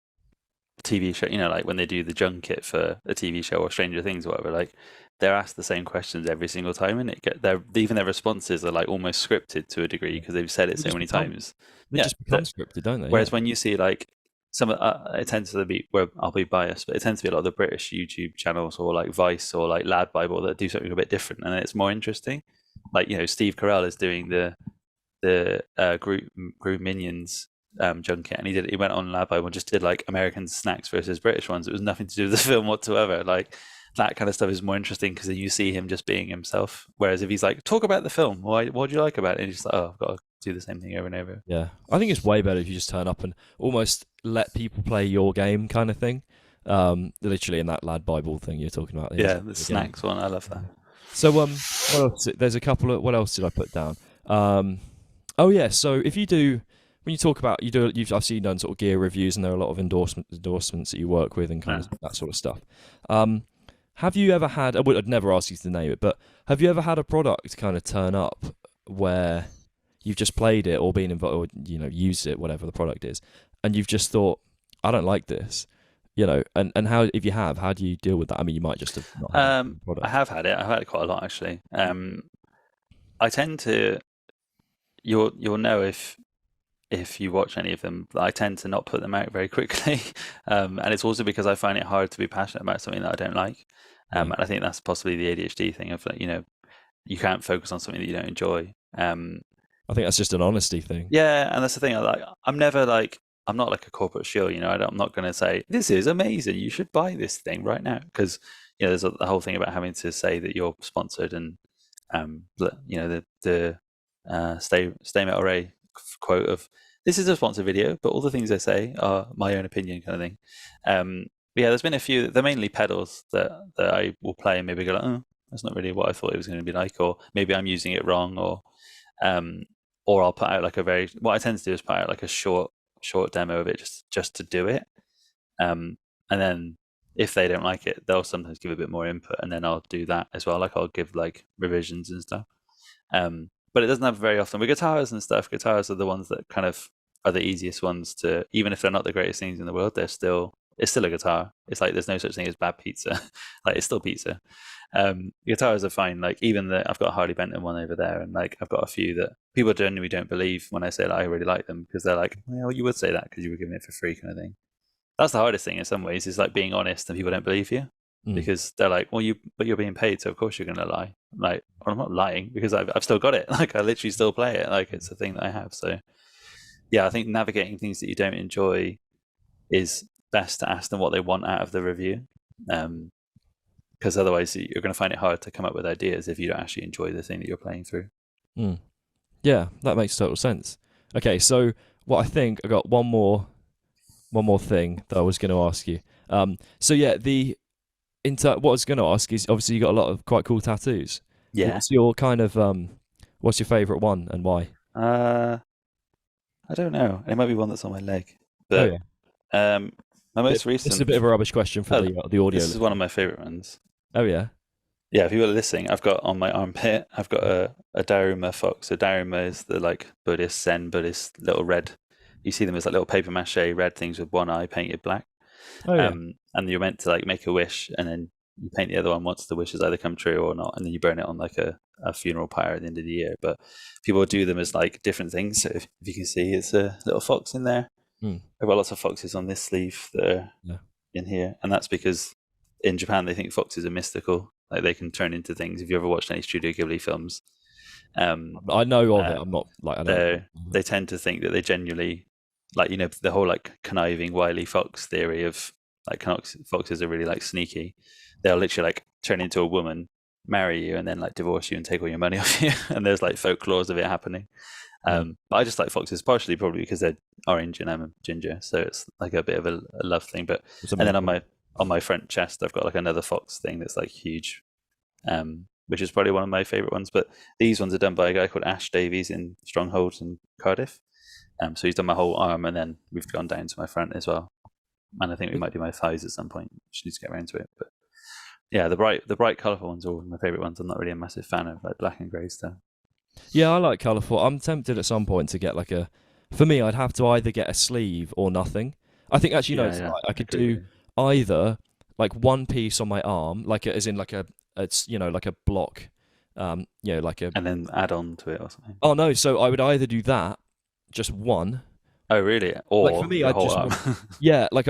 TV show? Like when they do the junket for a TV show or Stranger Things or whatever. Like, they're asked the same questions every single time, and even their responses are like almost scripted to a degree because they've said it so many times. They just become scripted, don't they? Whereas when you see like some, it tends to be, where I'll be biased, but it tends to be a lot of the British YouTube channels or like Vice or like Lad Bible that do something a bit different, and it's more interesting. Like, Steve Carell is doing the group Minions junket, and he went on Lad Bible and just did like American snacks versus British ones. It was nothing to do with the film whatsoever. Like, that kind of stuff is more interesting because then you see him just being himself. Whereas if he's like, talk about the film, what do you like about it? And he's just like, oh, I've got to do the same thing over and over. Yeah, I think it's way better if you just turn up and almost let people play your game kind of thing. Literally in that Lad Bible thing you're talking about. Yeah, the snacks one, I love that. So what else? There's a couple of, what else did I put down? So if you do, when you talk about, I've seen you done sort of gear reviews, and there are a lot of endorsements that you work with and kind of that sort of stuff. Have you ever had, I'd never ask you to name it, but have you ever had a product kind of turn up where you've just played it or been involved, or, used it, whatever the product is, and you've just thought, I don't like this, and how, if you have, how do you deal with that? I mean, you might just have not had the product. I have had it. I've had it quite a lot, actually. I tend to, you'll know if you watch any of them, I tend to not put them out very quickly. And it's also because I find it hard to be passionate about something that I don't like. And I think that's possibly the ADHD thing of, you can't focus on something that you don't enjoy. I think that's just an honesty thing. Yeah, and that's the thing. I'm not like a corporate shill. I'm not going to say this is amazing, you should buy this thing right now, because there's the whole thing about having to say that you're sponsored, and the Stay Metal Ray quote of, this is a sponsored video, but all the things I say are my own opinion, kind of thing. But yeah, there's been a few. They're mainly pedals that I will play and maybe go like, oh, that's not really what I thought it was going to be like, or maybe I'm using it wrong, or I'll put out like what I tend to do is put out like a short demo of it just to do it, and then if they don't like it, they'll sometimes give a bit more input, and then I'll do that as well. Like I'll give like revisions and stuff. But it doesn't happen very often. With guitars and stuff, guitars are the ones that kind of are the easiest ones to, even if they're not the greatest things in the world, it's still a guitar. It's like there's no such thing as bad pizza. Like it's still pizza. Guitars are fine. Like even I've got a Harley Benton one over there, and like I've got a few that people genuinely don't believe when I say that I really like them, because they're like, well, you would say that because you were giving it for free, kind of thing. That's the hardest thing in some ways, is like being honest and people don't believe you. Because they're like, well, but you're being paid, so of course you're going to lie. Like, well, I'm not lying, because I've still got it. Like, I literally still play it. Like, it's a thing that I have. So, yeah, I think navigating things that you don't enjoy is best to ask them what they want out of the review, because otherwise you're going to find it hard to come up with ideas if you don't actually enjoy the thing that you're playing through. Yeah, that makes total sense. Okay, so what I think, I got one more thing that I was going to ask you. So yeah, what I was going to ask is, obviously you got a lot of quite cool tattoos. Yeah. What's your kind of what's your favourite one and why? I don't know. It might be one that's on my leg. But my most recent. This is a bit of a rubbish question for the audio. This is one of my favourite ones. Oh yeah. Yeah, if you were listening, I've got on my armpit, I've got a Daruma fox. So Daruma is the like Zen Buddhist little red. You see them as like little paper mache red things with one eye painted black. Oh, yeah. And you're meant to like make a wish, and then you paint the other one once the wishes either come true or not, and then you burn it on like a funeral pyre at the end of the year. But people do them as like different things. So if you can see, it's a little fox in there. I've got lots of foxes on this sleeve that are in here, and that's because in Japan they think foxes are mystical, like they can turn into things. If you ever watched any Studio Ghibli films, I know of it. I'm not like, I don't. They tend to think that they genuinely, like, the whole like conniving wily fox theory of like foxes are really like sneaky. They'll literally like turn into a woman, marry you, and then like divorce you and take all your money off you. And there's like folklores of it happening. But I just like foxes partially probably because they're orange and I'm a ginger, so it's like a bit of a love thing. But and then on my front chest I've got like another fox thing that's like huge, which is probably one of my favorite ones. But these ones are done by a guy called Ash Davies in Stronghold in Cardiff. So he's done my whole arm, and then we've gone down to my front as well. And I think we might do my thighs at some point. Just need to get around to it. But yeah, the bright colourful ones are my favourite ones. I'm not really a massive fan of like black and grey stuff. Yeah, I like colourful. I'm tempted at some point to get like for me, I'd have to either get a sleeve or nothing. I think actually, I could do either like one piece on my arm, like as in like like a block, like a, and then add on to it or something. Oh no, so I would either do that, just one. Oh really? Or like for me, I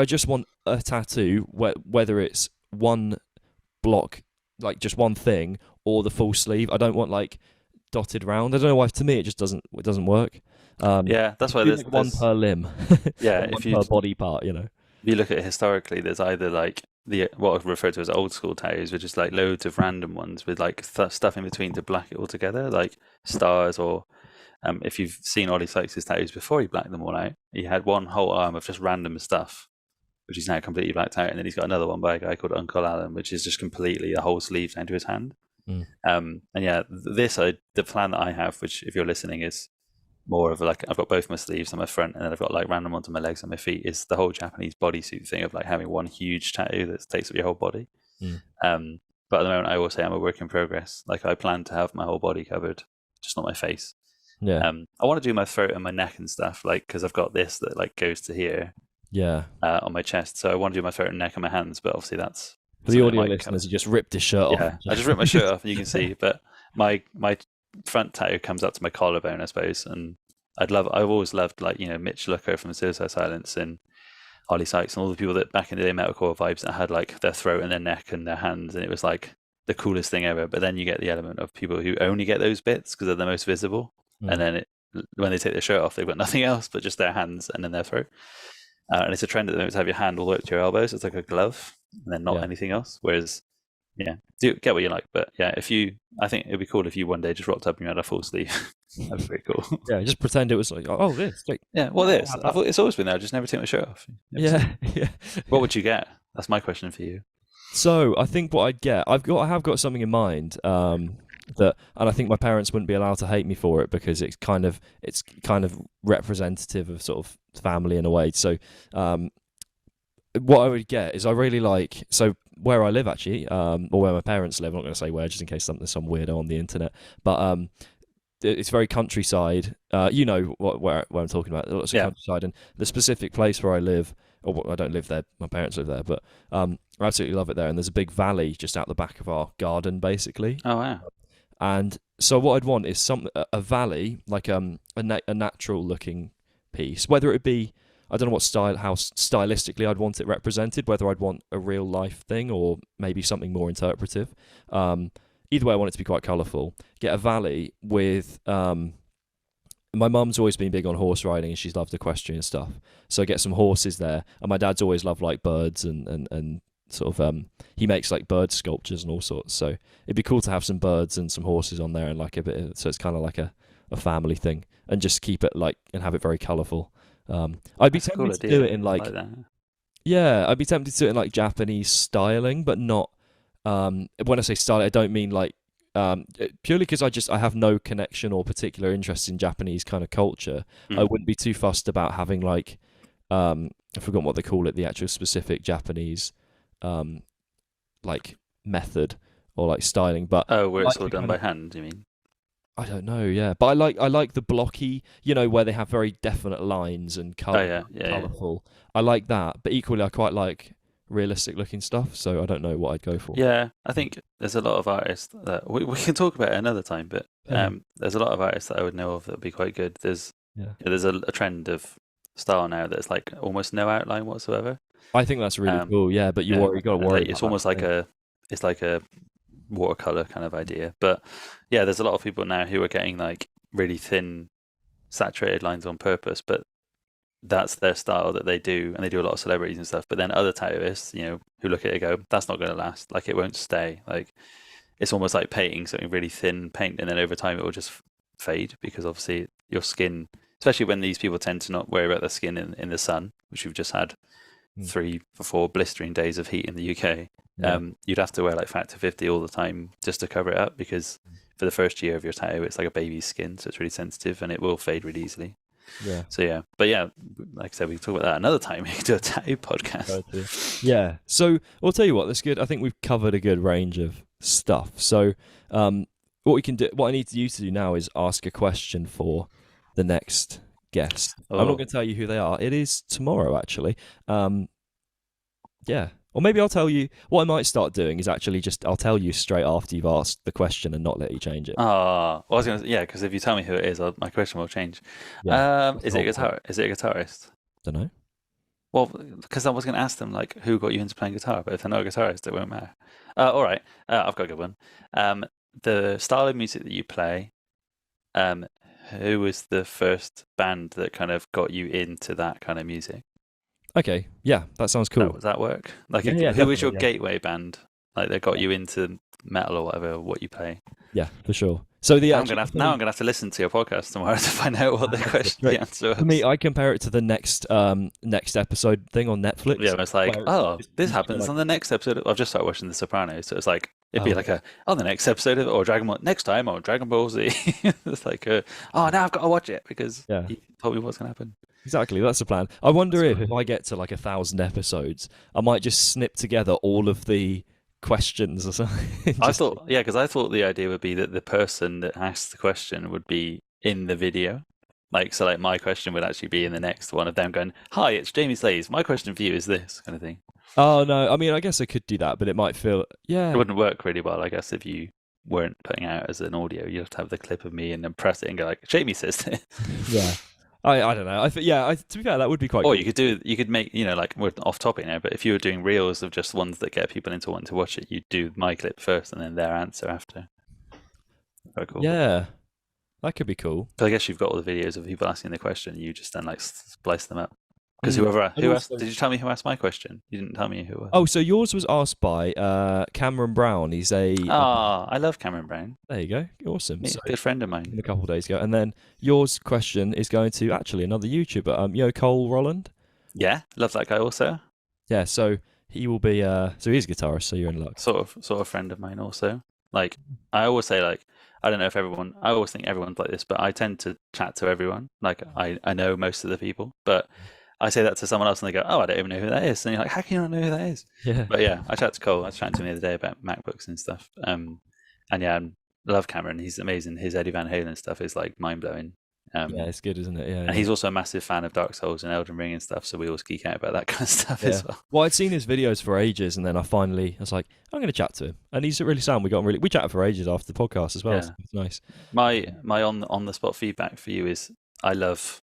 just want a tattoo, whether it's one block, like just one thing, or the full sleeve. I don't want like dotted round. I don't know why. To me, it just doesn't work. Yeah, that's why there's one per limb. Yeah, if you per body part, If you look at it historically, there's either like what I refer to as old school tattoos, which is like loads of random ones with like stuff in between to black it all together, like stars. Or if you've seen Ollie Sykes' tattoos before he blacked them all out, he had one whole arm of just random stuff, which is now completely blacked out, and then he's got another one by a guy called Uncle Alan, which is just completely a whole sleeve down to his hand. And yeah, the plan that I have, which if you're listening is more of like, I've got both my sleeves on my front, and then I've got like random ones on my legs and my feet, is the whole Japanese bodysuit thing of like having one huge tattoo that takes up your whole body. But at the moment, I will say I'm a work in progress. Like I plan to have my whole body covered, just not my face. Yeah. I want to do my throat and my neck and stuff, like because I've got this that like goes to here Yeah. on my chest. So I want to do my throat and neck and my hands, but obviously that's For the something audio that might listeners, he just ripped his shirt off. yeah, I just ripped my shirt off, and you can see. But my front tattoo comes up to my collarbone, I suppose. And I've always loved like Mitch Looker from Suicide Silence and Holly Sykes and all the people that back in the day metalcore vibes that had like their throat and their neck and their hands, and it was like the coolest thing ever. But then you get the element of people who only get those bits because they're the most visible, and then when they take their shirt off, they've got nothing else but just their hands and then their throat. And it's a trend at the moment to have your hand all the way up to your elbows. It's like a glove, and then not anything else. Whereas, do get what you like. But yeah, I think it'd be cool if you one day just rocked up and you had a full sleeve. That'd be pretty cool. Yeah, just pretend it was like, oh, this. Like, yeah, well, this. I thought it's always been there. I just never take my shirt off. Yeah. What would you get? That's my question for you. So I think what I'd get, I have got something in mind. And I think my parents wouldn't be allowed to hate me for it because it's kind of representative of sort of family in a way. So what I would get is I really like, so where I live actually, or where my parents live, I'm not going to say where just in case there's some weirdo on the internet, but it's very countryside. You know where I'm talking about. Lots of countryside, and the specific place where I live, or I don't live there, my parents live there, but I absolutely love it there. And there's a big valley just out the back of our garden, basically. Oh wow! And so what I'd want is a valley, like a natural looking piece, whether it be, I don't know how stylistically I'd want it represented, whether I'd want a real life thing or maybe something more interpretive. Either way, I want it to be quite colourful. Get a valley with, my mum's always been big on horse riding and she's loved equestrian stuff. So get some horses there. And my dad's always loved like birds and sort of, he makes like bird sculptures and all sorts. So it'd be cool to have some birds and some horses on there and like a bit, so it's kind of like a family thing and just keep it like, and have it very colourful. I'd be tempted to do it in like I'd be tempted to do it in like Japanese styling, but not, when I say style, I don't mean like, purely because I have no connection or particular interest in Japanese kind of culture. I wouldn't be too fussed about having like, I forgot what they call it, the actual specific Japanese, like method or like styling, but where it's all done by hand, you mean? I don't know, yeah, but I like the blocky, where they have very definite lines and colourful. I like that, but equally I quite like realistic looking stuff, so I don't know what I'd go for. Yeah, I think there's a lot of artists that we can talk about it another time, but there's a lot of artists that I would know of that would be quite good. There's a trend of style now that's like almost no outline whatsoever. I think that's really cool, yeah, but you got to worry. It's almost like a watercolor kind of idea. But yeah, there's a lot of people now who are getting like really thin, saturated lines on purpose, but that's their style that they do, and they do a lot of celebrities and stuff. But then other tattooists, who look at it and go, that's not going to last. Like it won't stay. Like it's almost like painting something really thin paint, and then over time it will just fade because obviously your skin, especially when these people tend to not worry about their skin in the sun, which we've just had 3 or 4 blistering days of heat in the UK. You'd have to wear like Factor 50 all the time just to cover it up because for the first year of your tattoo, it's like a baby's skin, so it's really sensitive and it will fade really easily. Yeah. So yeah, but yeah, like I said, we can talk about that another time. We can do a tattoo podcast. Yeah. So I'll tell you what, that's good. I think we've covered a good range of stuff. So what I need you to do now is ask a question for the next guest. I'm not going to tell you who they are. It is tomorrow, actually. Yeah. Or maybe I'll tell you. What I might start doing is actually I'll tell you straight after you've asked the question and not let you change it. I was going to, because if you tell me who it is, my question will change. Yeah, is it a guitarist? Don't know. Well, because I was going to ask them like who got you into playing guitar, but if they're not a guitarist, it won't matter. All right, I've got a good one. The style of music that you play, who was the first band that kind of got you into that kind of music? Okay, yeah, that sounds cool. Does that work? Like, who was your gateway band? Like, that got you into metal or whatever, what you play? Yeah, for sure. So I'm gonna have to listen to your podcast tomorrow to find out what the answer was. For me, I compare it to the next episode thing on Netflix. Yeah, it's like, this happens on the next episode. I've just started watching The Sopranos, so it's like it'd be like the next episode of or Dragon Ball next time on Dragon Ball Z. It's like now I've got to watch it because you told me what's gonna happen. Exactly, that's the plan. I wonder if I get to like 1,000 episodes, I might just snip together all of the questions or something. I thought the idea would be that the person that asks the question would be in the video. Like, so like my question would actually be in the next one of them going, "Hi, it's Jamie Slays. My question for you is this," kind of thing. Oh no, I mean, I guess I could do that, but it might feel It wouldn't work really well, I guess, if you weren't putting out as an audio. You'd have to have the clip of me and then press it and go like, "Jamie says this." Yeah. I don't know. To be fair, that would be quite. Or cool. you could make, like, we're off topic now, but if you were doing reels of just ones that get people into wanting to watch it, you'd do my clip first and then their answer after. Very cool. Yeah, that could be cool. Because I guess you've got all the videos of people asking the question, you just then like splice them up. Because who asked? Did you tell me who asked my question? You didn't tell me who. Oh, so yours was asked by Cameron Brown. He's a. I love Cameron Brown. There you go. Awesome. He's a good friend of mine. A couple of days ago, and then yours question is going to actually another YouTuber, Cole Rolland. Yeah, love that guy also. Yeah, so he will be. So he's a guitarist. So you're in luck. Sort of friend of mine also. Like, I always say, like, I don't know if everyone. I always think everyone's like this, but I tend to chat to everyone. Like, I know most of the people, but I say that to someone else and they go, "Oh, I don't even know who that is." And you're like, "How can you not know who that is?" Yeah. But yeah, I chatted to Cole. I was chatting to him the other day about MacBooks and stuff. And yeah, I love Cameron. He's amazing. His Eddie Van Halen stuff is like mind blowing. Yeah, it's good, isn't it? Yeah. And he's also a massive fan of Dark Souls and Elden Ring and stuff. So we always geek out about that kind of stuff as well. Well, I'd seen his videos for ages, and then I was like, I'm going to chat to him, and he's really sound. We chatted for ages after the podcast as well. Yeah. So it's nice. My on the spot feedback for you is I love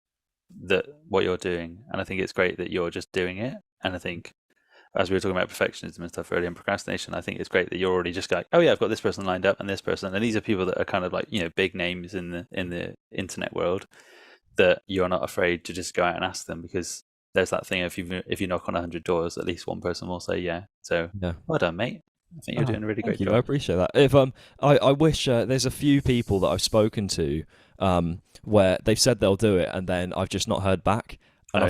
what you're doing, and I think it's great that you're just doing it. And I think, as we were talking about perfectionism and stuff earlier and procrastination, I think it's great that you're already just going, "Oh yeah, I've got this person lined up and this person," and these are people that are kind of like, big names in the internet world, that you're not afraid to just go out and ask them, because there's that thing, if you knock on 100 doors, at least one person will say yeah. So well done, mate. I think you're doing a really great job. I appreciate that. If I wish there's a few people that I've spoken to where they've said they'll do it, and then I've just not heard back. And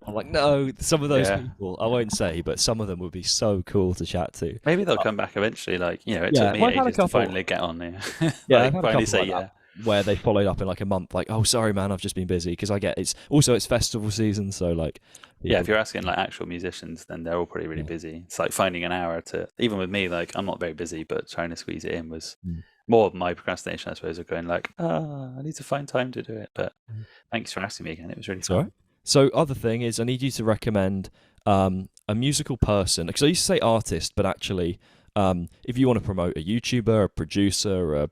I'm like, no, some of those people, I won't say, but some of them would be so cool to chat to. Maybe they'll come back eventually. Like, it took me ages to finally get on there. Finally say yeah. Where they followed up in like a month, like, "Oh, sorry, man, I've just been busy." Because it's festival season, so like. Yeah, if you're asking like actual musicians, then they're all probably really busy. It's like finding an hour to, even with me, like, I'm not very busy, but trying to squeeze it in was more of my procrastination, I suppose, of going like, I need to find time to do it. But thanks for asking me again. It was really fun. Right. So other thing is, I need you to recommend a musical person, because I used to say artist, but actually, if you want to promote a YouTuber, a producer, or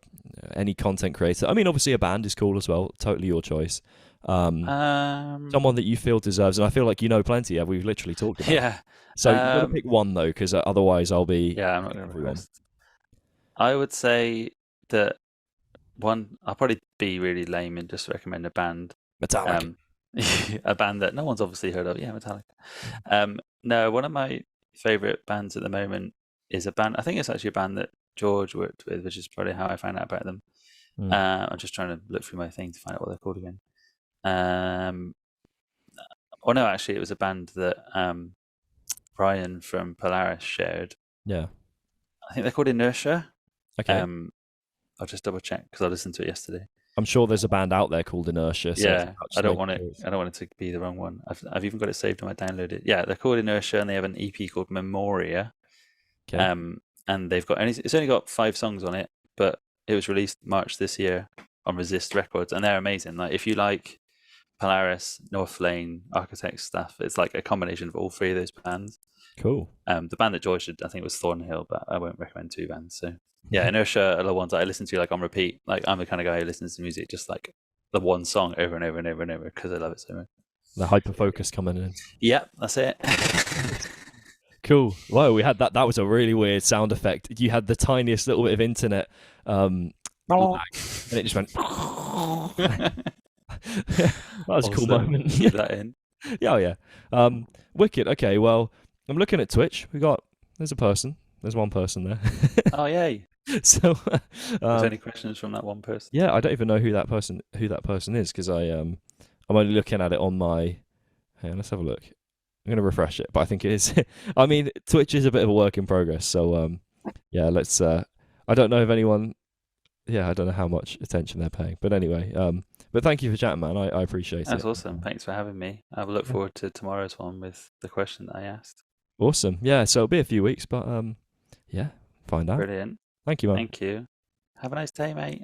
any content creator, I mean, obviously a band is cool as well. Totally your choice. Someone that you feel deserves, and I feel like you know plenty. Yeah, we've literally talked about. Yeah. So you've got to pick one though, because otherwise I'll be. Yeah, I'm not going to request. I would say that one. I'll probably be really lame and just recommend a band. Metallica. A band that no one's obviously heard of. Yeah, Metallica. No, one of my favorite bands at the moment is a band. I think it's actually a band that George worked with, which is probably how I found out about them. I'm just trying to look through my thing to find out what they're called again. Oh no, actually, it was a band that Brian from Polaris shared. Yeah, I think they're called Inertia. Okay. I'll just double check because I listened to it yesterday. I'm sure there's a band out there called Inertia. So yeah, I don't want it to be the wrong one. I've even got it saved when I download it. Yeah, they're called Inertia, and they have an EP called Memoria. Okay. And they've got it's only got 5 songs on it, but it was released March this year on Resist Records, and they're amazing. Like, if you like Polaris, North Lane, Architects stuff, it's like a combination of all 3 of those bands. Cool. The band that George did, I think, was Thornhill, but I won't recommend 2 bands. So yeah, Inertia are the ones that I listen to like on repeat. Like, I'm the kind of guy who listens to music just like the one song over and over and over and over because I love it so much. The hyper focus coming in. Yeah, that's it. Cool. Wow, we had that. That was a really weird sound effect. You had the tiniest little bit of internet lag, and it just went. That was a cool moment. Keep that in. Yeah, yeah. Wicked. Okay, well, I'm looking at Twitch. There's a person. There's one person there. Oh, yay. So, there's any questions from that one person? Yeah, I don't even know who that person is, because I'm only looking at it on my. Hang on, let's have a look. I'm gonna refresh it, but I think it is. I mean, Twitch is a bit of a work in progress, so yeah. Let's. I don't know if anyone. Yeah, I don't know how much attention they're paying, but anyway. But thank you for chatting, man. I appreciate it. That's awesome. Thanks for having me. I will look forward to tomorrow's one with the question that I asked. Awesome. Yeah. So it'll be a few weeks, but yeah, find out. Brilliant. Thank you, man. Thank you. Have a nice day, mate.